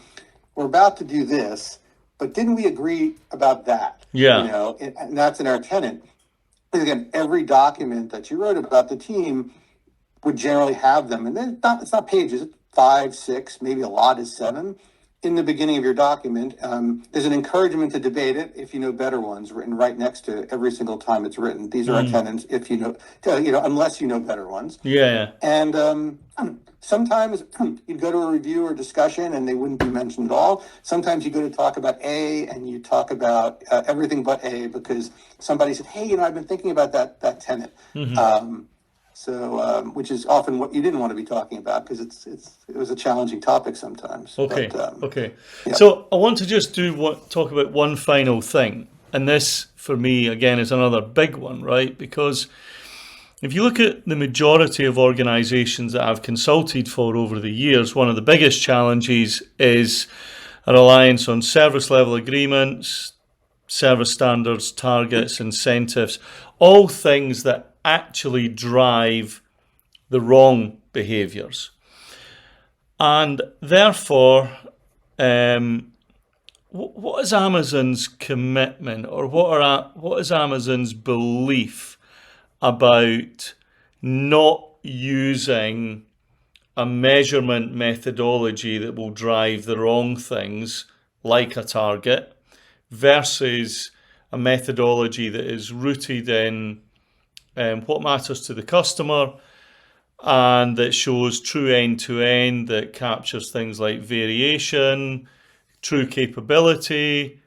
we're about to do this, but didn't we agree about that?" And that's in our tenant. And again, every document that you wrote about the team would generally have them, and then it's not pages, it's 5, 6, maybe a lot is 7. In the beginning of your document, there's an encouragement to debate it if you know better ones, written right next to every single time it's written. These are our tenants if you know, unless you know better ones. And sometimes you'd go to a review or discussion and they wouldn't be mentioned at all. Sometimes you go to talk about A and you talk about everything but A because somebody said, "Hey, I've been thinking about that tenant." So, which is often what you didn't want to be talking about because it was a challenging topic sometimes. Okay. So I want to just talk about one final thing, and this for me again is another big one, right? Because if you look at the majority of organizations that I've consulted for over the years, one of the biggest challenges is a reliance on service level agreements, service standards, targets, incentives, all things that actually drive the wrong behaviours. And therefore, What is Amazon's commitment, or what is Amazon's belief about not using a measurement methodology that will drive the wrong things, like a target, versus a methodology that is rooted in what matters to the customer and that shows true end-to-end, that captures things like variation, true capability.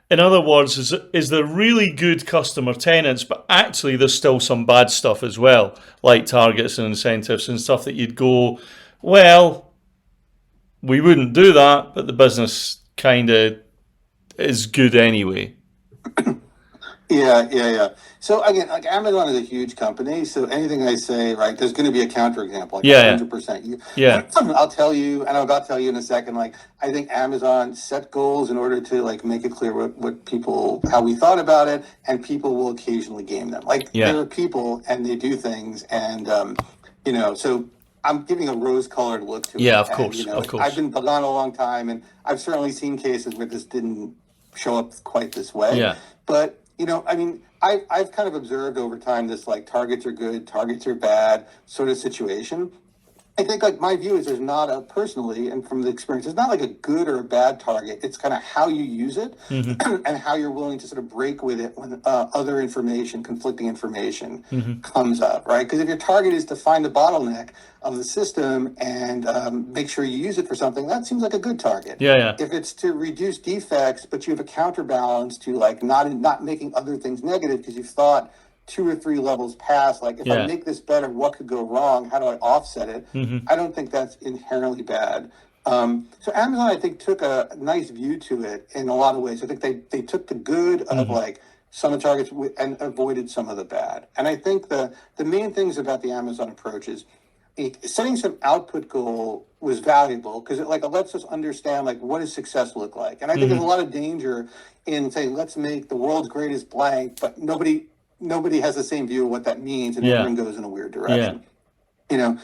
In other words, is there really good customer tenants, but actually there's still some bad stuff as well, like targets and incentives and stuff that you'd go, well, we wouldn't do that, but the business kind of is good anyway. Yeah. So again, like Amazon is a huge company, so anything I say, right, there's going to be a counterexample, like Yeah, 100%. yeah, I'll tell you, and I'm about to tell you in a second, like I think Amazon set goals in order to like make it clear what people, how we thought about it, and people will occasionally game them. Like yeah, there are people and they do things, and so I'm giving a rose-colored look to yeah. it, Of and course, of I've course. been gone a long time, and I've certainly seen cases where this didn't show up quite this way. Yeah, But I mean, I've kind of observed over time this like targets are good, targets are bad sort of situation. I think like my view is there's not a personally and from the experience, it's not like a good or a bad target. It's kind of how you use it and how you're willing to sort of break with it when other information, conflicting information comes up, right? Because if your target is to find the bottleneck of the system and make sure you use it for something, that seems like a good target. yeah, If it's to reduce defects, but you have a counterbalance to like not making other things negative because you've thought 2 or 3 levels past, like if I yeah, make this better, what could go wrong? How do I offset it? I don't think that's inherently bad. So Amazon, I think, took a nice view to it in a lot of ways. I think they took the good of like some of the targets and avoided some of the bad. And I think the main things about the Amazon approach is setting some output goal was valuable because it lets us understand like what does success look like. And I think there's a lot of danger in saying let's make the world's greatest blank, but nobody has the same view of what that means, and yeah, everyone goes in a weird yeah, direction.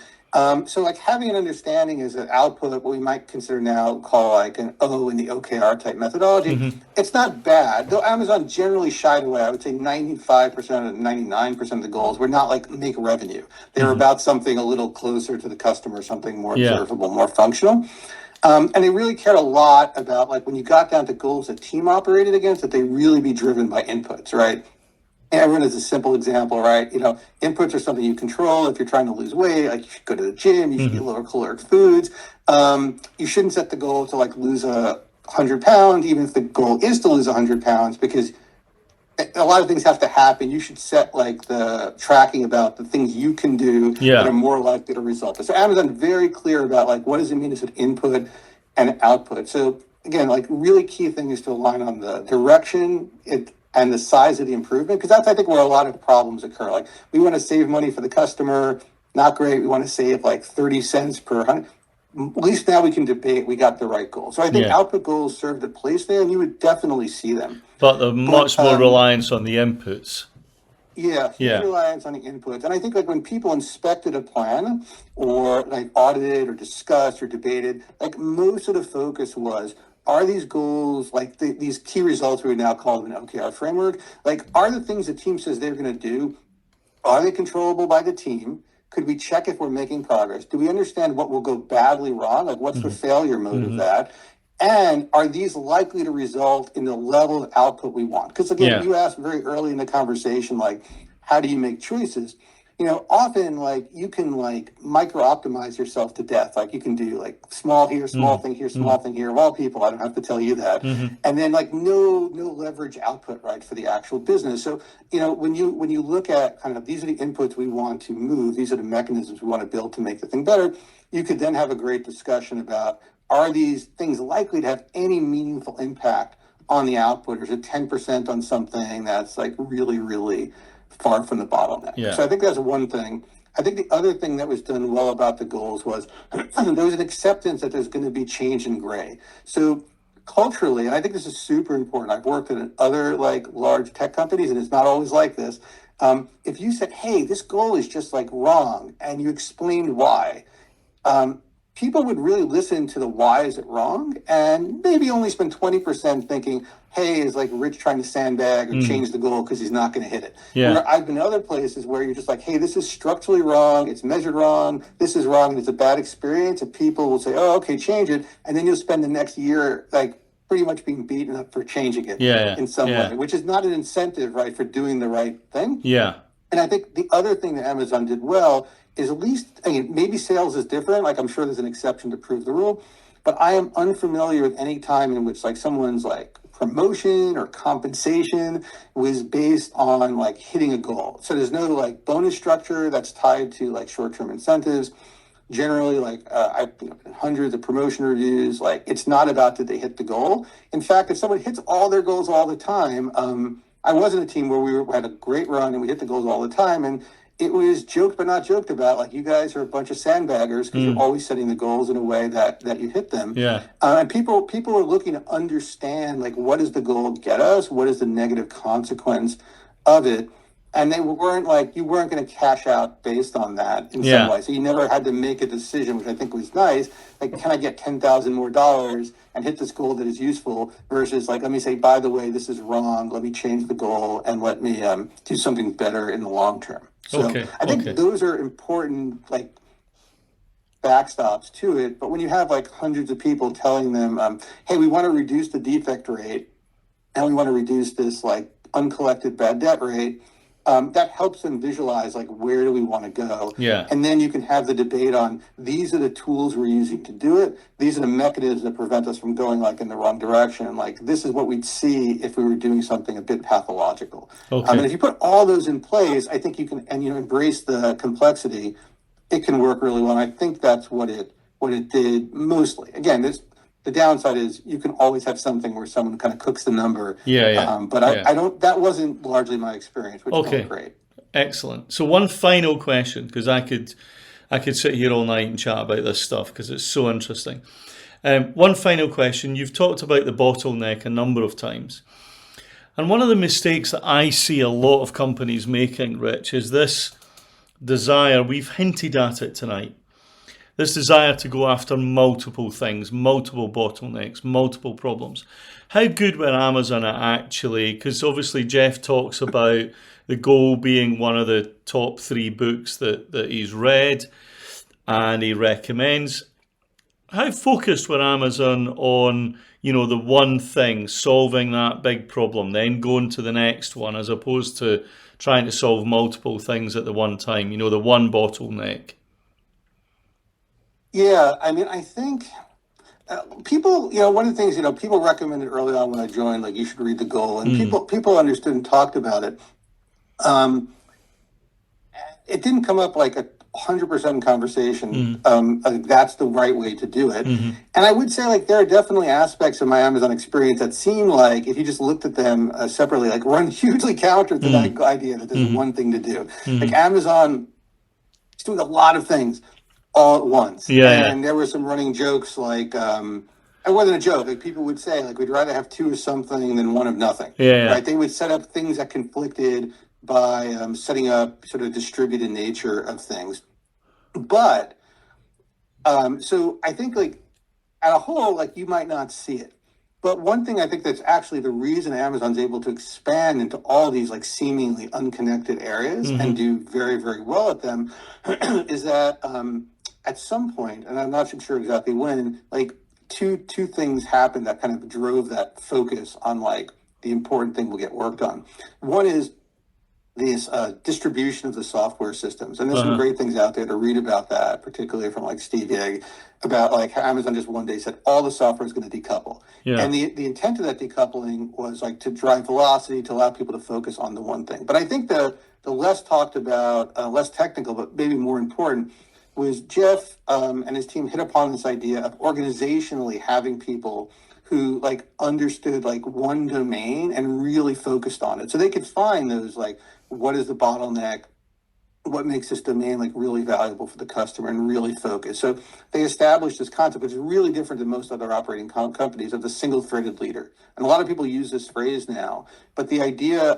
So like having an understanding is an output, what we might consider now call like an O in the OKR type methodology. It's not bad, though Amazon generally shied away. I would say 95% or 99% of the goals were not like make revenue. They were about something a little closer to the customer, something more yeah, observable, more functional. And they really cared a lot about like when you got down to goals that team operated against, that they really be driven by inputs, right? Everyone is a simple example, right? Inputs are something you control. If you're trying to lose weight, like you should go to the gym, you should eat lower caloric foods. You shouldn't set the goal to like lose 100 pounds, even if the goal is to lose 100 pounds, because a lot of things have to happen. You should set like the tracking about the things you can do that yeah, are more likely to result. So Amazon very clear about like what does it mean as an input and output. So again, like really key thing is to align on the direction and the size of the improvement, because that's I think where a lot of problems occur. Like we want to save money for the customer, not great. We want to save like 30 cents per 100. At least now we can debate we got the right goal. So I think yeah. output goals served a place there, and you would definitely see them. But the But much more reliance on the inputs. yeah, huge Yeah, reliance on the inputs. And I think like when people inspected a plan or like audited or discussed or debated, like most of the focus was, are these goals, like these key results we would now call them an OKR framework, like are the things the team says they're going to do, are they controllable by the team? Could we check if we're making progress? Do we understand what will go badly wrong? Like what's the failure mode of that? And are these likely to result in the level of output we want? Because again, yeah, you asked very early in the conversation, like, how do you make choices? Often like you can like micro optimize yourself to death. Like you can do like small here, small thing here, small thing here. Of all people, I don't have to tell you that. And then like no leverage output, right, for the actual business. So when you look at kind of these are the inputs we want to move, these are the mechanisms we want to build to make the thing better. You could then have a great discussion about, are these things likely to have any meaningful impact on the output, or is it 10% on something that's like really, really far from the bottleneck? yeah, So I think that's one thing. I think the other thing that was done well about the goals was there was an acceptance that there's going to be change in gray. So culturally, and I think this is super important, I've worked in other like large tech companies, and it's not always like this. If you said, hey, this goal is just like wrong, and you explained why, people would really listen to the why is it wrong, and maybe only spend 20% thinking, hey, is like Rich trying to sandbag or change the goal because he's not going to hit it. Yeah. Where I've been in other places where you're just like, hey, this is structurally wrong, it's measured wrong, this is wrong, and it's a bad experience, and people will say, oh, okay, change it, and then you'll spend the next year like pretty much being beaten up for changing it in some way, which is not an incentive, right, for doing the right thing. Yeah. And I think the other thing that Amazon did well is, at least, I mean, maybe sales is different. Like, I'm sure there's an exception to prove the rule, but I am unfamiliar with any time in which like someone's like promotion or compensation was based on like hitting a goal. So there's no like bonus structure that's tied to like short-term incentives. Generally, like I've been in hundreds of promotion reviews. Like, it's not about did they hit the goal. In fact, if someone hits all their goals all the time, I was in a team where we had a great run and we hit the goals all the time, and it was joked but not joked about. Like, you guys are a bunch of sandbaggers because you're always setting the goals in a way that you hit them. Yeah. And people are looking to understand, like, what does the goal get us? What is the negative consequence of it? And they weren't like, you weren't going to cash out based on that in some way. So you never had to make a decision, which I think was nice. Like, can I get $10,000 more and hit this goal that is useful, versus like, let me say, by the way, this is wrong. Let me change the goal and let me do something better in the long term. So I think those are important, like, backstops to it. But when you have like hundreds of people telling them, hey, we want to reduce the defect rate and we want to reduce this like uncollected bad debt rate, that helps them visualize like, where do we want to go? Yeah. And then you can have the debate on, these are the tools we're using to do it. These are the mechanisms that prevent us from going like in the wrong direction. And like, this is what we'd see if we were doing something a bit pathological. And if you put all those in place, I think you can, and you embrace the complexity, it can work really well. And I think that's what it did mostly. Again, the downside is you can always have something where someone kind of cooks the number. But I don't, that wasn't largely my experience, which felt great. Excellent. So one final question, because I could sit here all night and chat about this stuff because it's so interesting. One final question. You've talked about the bottleneck a number of times. And one of the mistakes that I see a lot of companies making, Rich, is this desire, we've hinted at it tonight, this desire to go after multiple things, multiple bottlenecks, multiple problems. How good were Amazon at actually, because obviously Jeff talks about The Goal being one of the top 3 books that he's read and he recommends. How focused were Amazon on, the one thing, solving that big problem, then going to the next one, as opposed to trying to solve multiple things at the one time, the one bottleneck? Yeah, I mean, I think people, one of the things, people recommended early on when I joined, like, you should read The Goal, and people understood and talked about it. It didn't come up like 100% conversation. That's the right way to do it. And I would say, like, there are definitely aspects of my Amazon experience that seem like, if you just looked at them separately, like, run hugely counter to that idea that there's one thing to do. Like, Amazon is doing a lot of things all at once. And there were some running jokes, like, it wasn't a joke. Like, people would say, like, we'd rather have 2 of something than 1 of nothing. Right? They would set up things that conflicted by setting up sort of distributed nature of things. But so I think, like, at a whole, like, you might not see it. But one thing I think that's actually the reason Amazon's able to expand into all these like seemingly unconnected areas and do very, very well at them is that at some point, and I'm not sure exactly when, like, two things happened that kind of drove that focus on like the important thing will get worked on. One is this distribution of the software systems. And there's some great things out there to read about that, particularly from like Steve Yeg, about like how Amazon just one day said all the software is going to decouple. And the intent of that decoupling was like to drive velocity, to allow people to focus on the one thing. But I think the less talked about, less technical, but maybe more important, was Jeff and his team hit upon this idea of organizationally having people who like understood like one domain and really focused on it. So they could find those, like, what is the bottleneck? What makes this domain like really valuable for the customer, and really focus. So they established this concept, which is really different than most other operating companies, of the single-threaded leader. And a lot of people use this phrase now, but the idea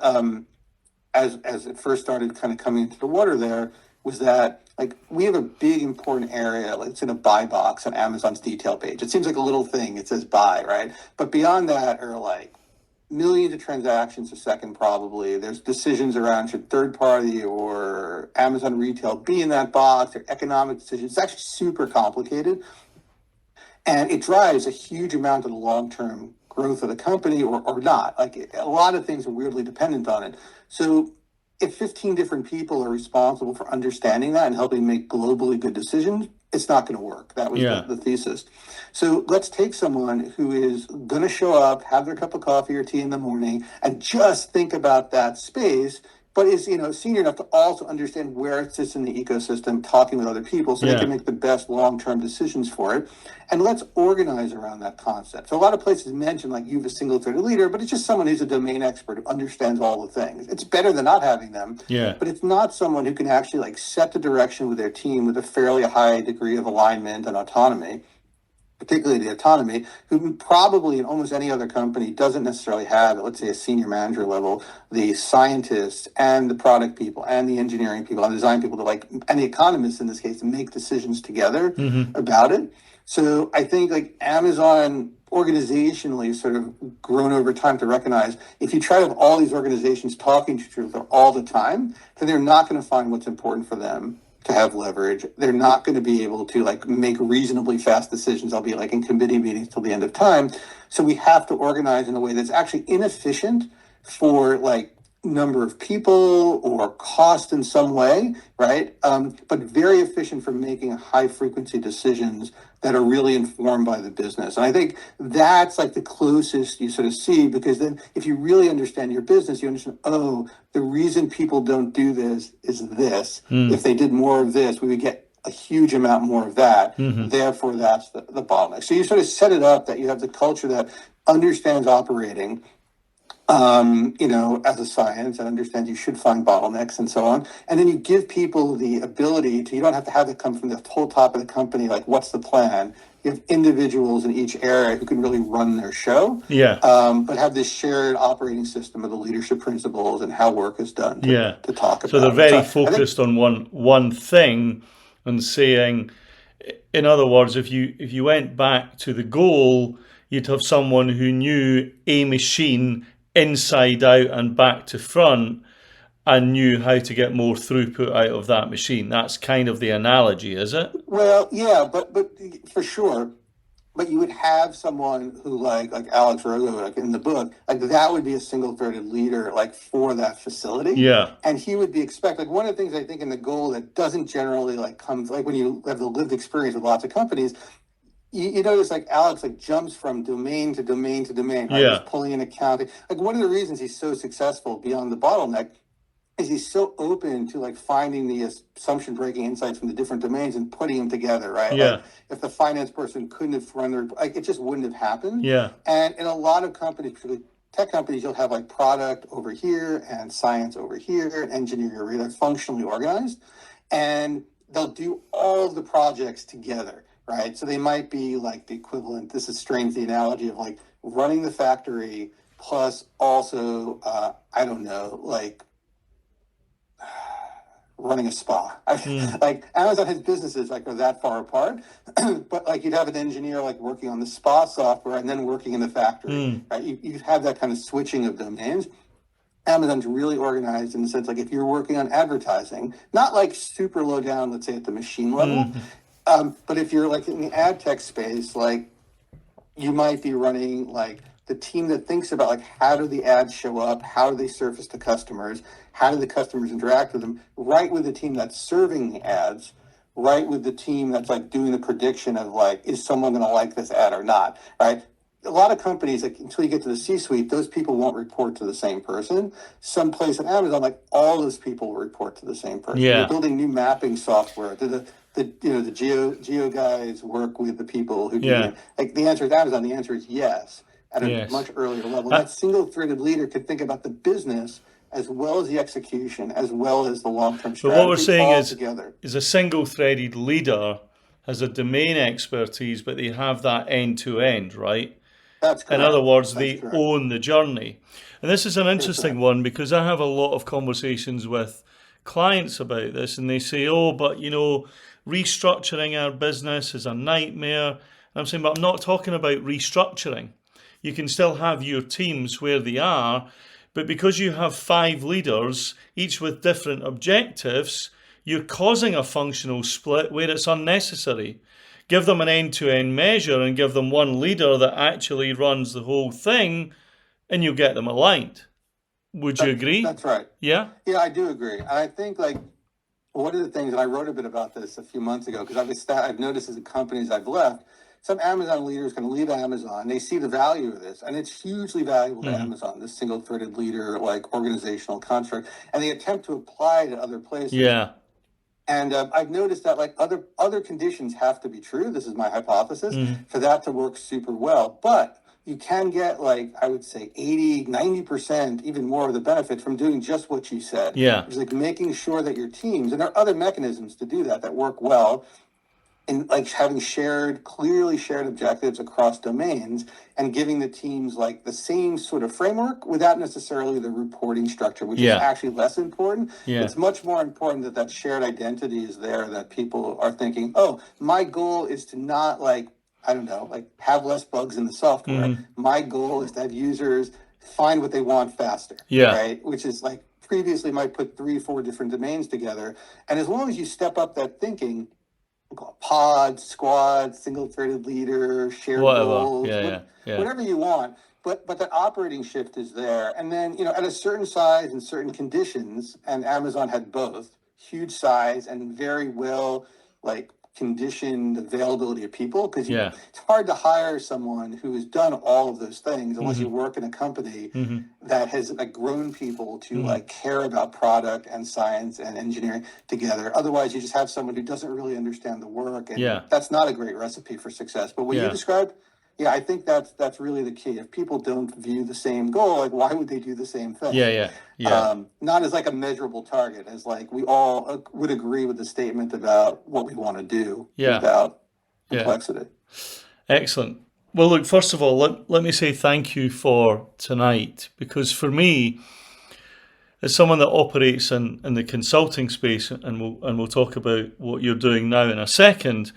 as it first started kind of coming into the water there was that like we have a big important area, like it's in a buy box on Amazon's detail page. It seems like a little thing. It says buy, right? But beyond that are like millions of transactions a second probably. There's decisions around should third party or Amazon retail be in that box, or economic decisions. It's actually super complicated. And it drives a huge amount of the long-term growth of the company or not. Like a lot of things are weirdly dependent on it. So if 15 different people are responsible for understanding that and helping make globally good decisions, it's not going to work. That was the thesis. So let's take someone who is going to show up, have their cup of coffee or tea in the morning, and just think about that space, but is senior enough to also understand where it sits in the ecosystem, talking with other people, so they can make the best long-term decisions for it. And let's organize around that concept. So a lot of places mention like you have a single-threaded leader, but it's just someone who's a domain expert who understands all the things. It's better than not having them, but it's not someone who can actually like set the direction with their team with a fairly high degree of alignment and autonomy, particularly the autonomy, who probably in almost any other company doesn't necessarily have, let's say, a senior manager level, the scientists and the product people and the engineering people and design people and the economists in this case to make decisions together about it. So I think like Amazon organizationally sort of grown over time to recognize if you try to have all these organizations talking to each other all the time, then they're not going to find what's important for them to have leverage. They're not going to be able to like make reasonably fast decisions. I'll be like in committee meetings till the end of time. So we have to organize in a way that's actually inefficient for like number of people or cost in some way, right? But very efficient for making high frequency decisions that are really informed by the business. And I think that's like the closest you sort of see, because then if you really understand your business, you understand, the reason people don't do this is this. If they did more of this, we would get a huge amount more of that. Therefore, that's the bottleneck. So you sort of set it up that you have the culture that understands operating, as a science, and understand you should find bottlenecks and so on. And then you give people the ability to, you don't have to have it come from the whole top of the company, like what's the plan? You have individuals in each area who can really run their show, but have this shared operating system of the leadership principles and how work is done to talk about. So they're very focused on one thing and saying, in other words, if you went back to the goal, you'd have someone who knew a machine inside out and back to front and knew how to get more throughput out of that machine. That's kind of the analogy, is it? Well, yeah, but for sure. But you would have someone who like Alex Rogo, like in the book, like that would be a single-threaded leader like for that facility. Yeah. And he would be expected. Like one of the things I think in the goal that doesn't generally like come, like when you have the lived experience with lots of companies, you notice like Alex like jumps from domain to domain to domain, right? He's pulling in accounting. Like one of the reasons he's so successful beyond the bottleneck is he's so open to like finding the assumption breaking insights from the different domains and putting them together, right? Like if the finance person couldn't have run their, like it just wouldn't have happened. And in a lot of companies, particularly tech companies, you'll have like product over here and science over here and engineering over here. They're functionally organized, and they'll do all of the projects together. Right. So they might be like the equivalent. This is strange, the analogy of like running the factory plus also, I don't know, like running a spa. Like Amazon has businesses like are that far apart, but like you'd have an engineer like working on the spa software and then working in the factory. Right. You have that kind of switching of domains. Amazon's really organized in the sense like if you're working on advertising, not like super low down, let's say at the machine level. But if you're like in the ad tech space, like you might be running like the team that thinks about like how do the ads show up, how do they surface to customers, how do the customers interact with them, right with the team that's serving the ads, right with the team that's like doing the prediction of like, is someone going to like this ad or not, right? A lot of companies, like until you get to the C-suite, those people won't report to the same person. Some place at Amazon, like all those people will report to the same person. You're building new mapping software. The geo guys work with the people who do it. Like the answer is Amazon. The answer is yes at a much earlier level. That single-threaded leader could think about the business as well as the execution, as well as the long-term strategy. But what we're saying is a single-threaded leader has a domain expertise, but they have that end-to-end, right? That's correct. In other words, they own the journey. And this is an interesting one because I have a lot of conversations with clients about this, and they say, oh, but restructuring our business is a nightmare. And I'm saying, but I'm not talking about restructuring. You can still have your teams where they are, but because you have 5 leaders, each with different objectives, you're causing a functional split where it's unnecessary. Give them an end-to-end measure and give them one leader that actually runs the whole thing, and you'll get them aligned. Would you agree? That's right. Yeah? Yeah, I do agree. And I think one of the things, and I wrote a bit about this a few months ago, because I've noticed as the companies I've left, some Amazon leaders can leave Amazon. They see the value of this, and it's hugely valuable to Amazon, this single-threaded leader, organizational construct, and they attempt to apply to other places. Yeah. And I've noticed that other conditions have to be true. This is my hypothesis for that to work super well. But you can get I would say 80, 90%, even more of the benefit from doing just what you said. Yeah. It's making sure that your teams, and there are other mechanisms to do that work well, and having clearly shared objectives across domains and giving the teams the same sort of framework without necessarily the reporting structure, which is actually less important. Yeah. It's much more important that shared identity is there, that people are thinking, oh, my goal is to not have less bugs in the software. My goal is to have users find what they want faster. Yeah. Right? Which is previously might put 3-4 different domains together. And as long as you step up that thinking, pod, squad, single-threaded leader, shared goals, whatever you want. But that operating shift is there. And then, at a certain size and certain conditions, and Amazon had both, huge size and very well, conditioned availability of people, because it's hard to hire someone who has done all of those things unless you work in a company that has grown people to care about product and science and engineering together. Otherwise, you just have someone who doesn't really understand the work, and that's not a great recipe for success. But what you described, I think that's really the key. If people don't view the same goal, why would they do the same thing? Not as a measurable target, as we all would agree with the statement about what we want to do without complexity. Excellent. Well, look, first of all, let me say thank you for tonight, because for me, as someone that operates in the consulting space, and we'll talk about what you're doing now in a second,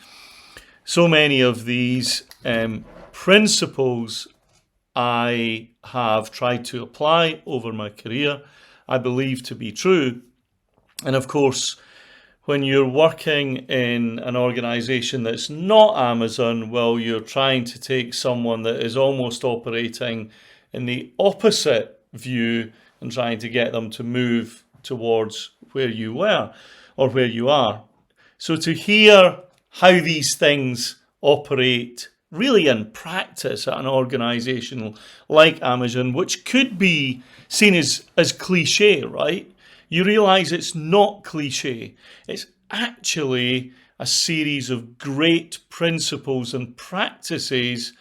so many of these principles I have tried to apply over my career, I believe to be true. And of course, when you're working in an organization that's not Amazon, well, you're trying to take someone that is almost operating in the opposite view and trying to get them to move towards where you were or where you are. So to hear how these things operate really in practice at an organization like Amazon, which could be seen as cliche, right? You realize it's not cliche. It's actually a series of great principles and practices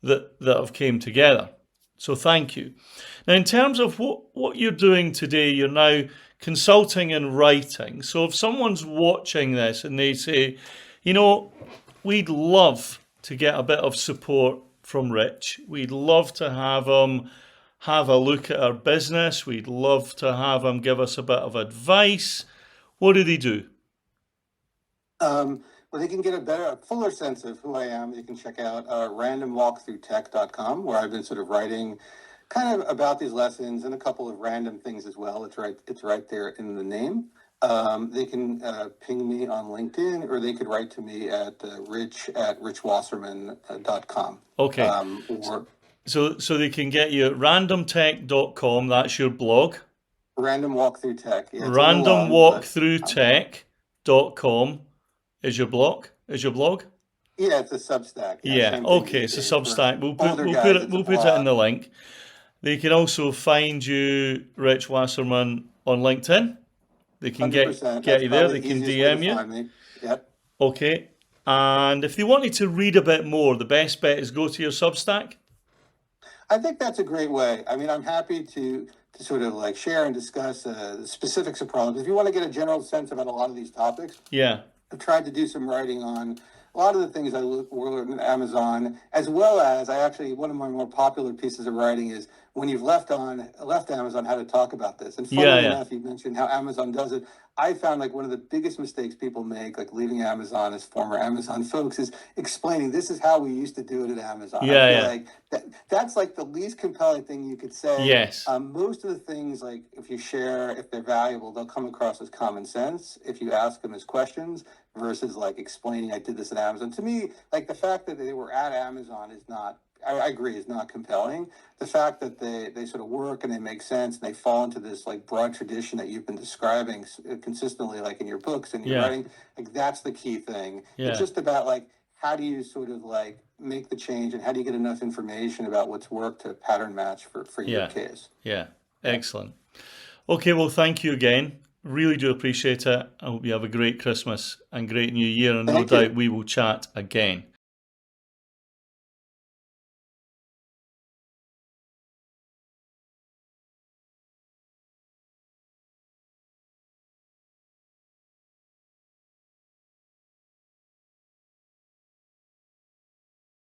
that have came together. So thank you. Now, in terms of what you're doing today, you're now consulting and writing. So if someone's watching this and they say, we'd love to get a bit of support from Rich. We'd love to have him have a look at our business. We'd love to have him give us a bit of advice. What do they do? Well, they can get a fuller sense of who I am. You can check out randomwalkthroughtech.com, where I've been sort of writing kind of about these lessons and a couple of random things as well. It's right there in the name. They can ping me on LinkedIn, or they could write to me at rich@richwasserman.com. Okay. So they can get you at randomtech.com. That's your blog. Random Walk Through Tech. Yeah, randomwalkthroughtech.com is your blog. Yeah, it's a Substack. Yeah. Okay, it's a Substack. We'll put it in the link. They can also find you, Rich Wasserman, on LinkedIn. They can get you there. They can DM you. Yep. Okay. And if they wanted to read a bit more, the best bet is go to your Substack. I think that's a great way. I mean, I'm happy to sort of share and discuss the specifics of problems. If you want to get a general sense about a lot of these topics, I've tried to do some writing on a lot of the things I learned in Amazon, as well as one of my more popular pieces of writing is when you've left Amazon, how to talk about this. And Yeah, funnily yeah. enough, you mentioned how Amazon does it. I found like one of the biggest mistakes people make, like leaving Amazon as former Amazon folks, is explaining this is how we used to do it at Amazon. I Yeah, feel yeah. like that's like the least compelling thing you could say. Yes. Most of the things, like if you share, if they're valuable, they'll come across as common sense if you ask them as questions versus like explaining I did this at Amazon. To me, like the fact that they were at Amazon is not, I agree, is not compelling. The fact that they sort of work and they make sense and they fall into this like broad tradition that you've been describing consistently, like in your books and your Yeah. writing, like that's the key thing. Yeah. It's just about like, how do you sort of like make the change and how do you get enough information about what's worked to pattern match for your Yeah. case? Yeah. Excellent. Okay, well, thank you again. Really do appreciate it. I hope you have a great Christmas and great New Year, and no Thank you. doubt we will chat again.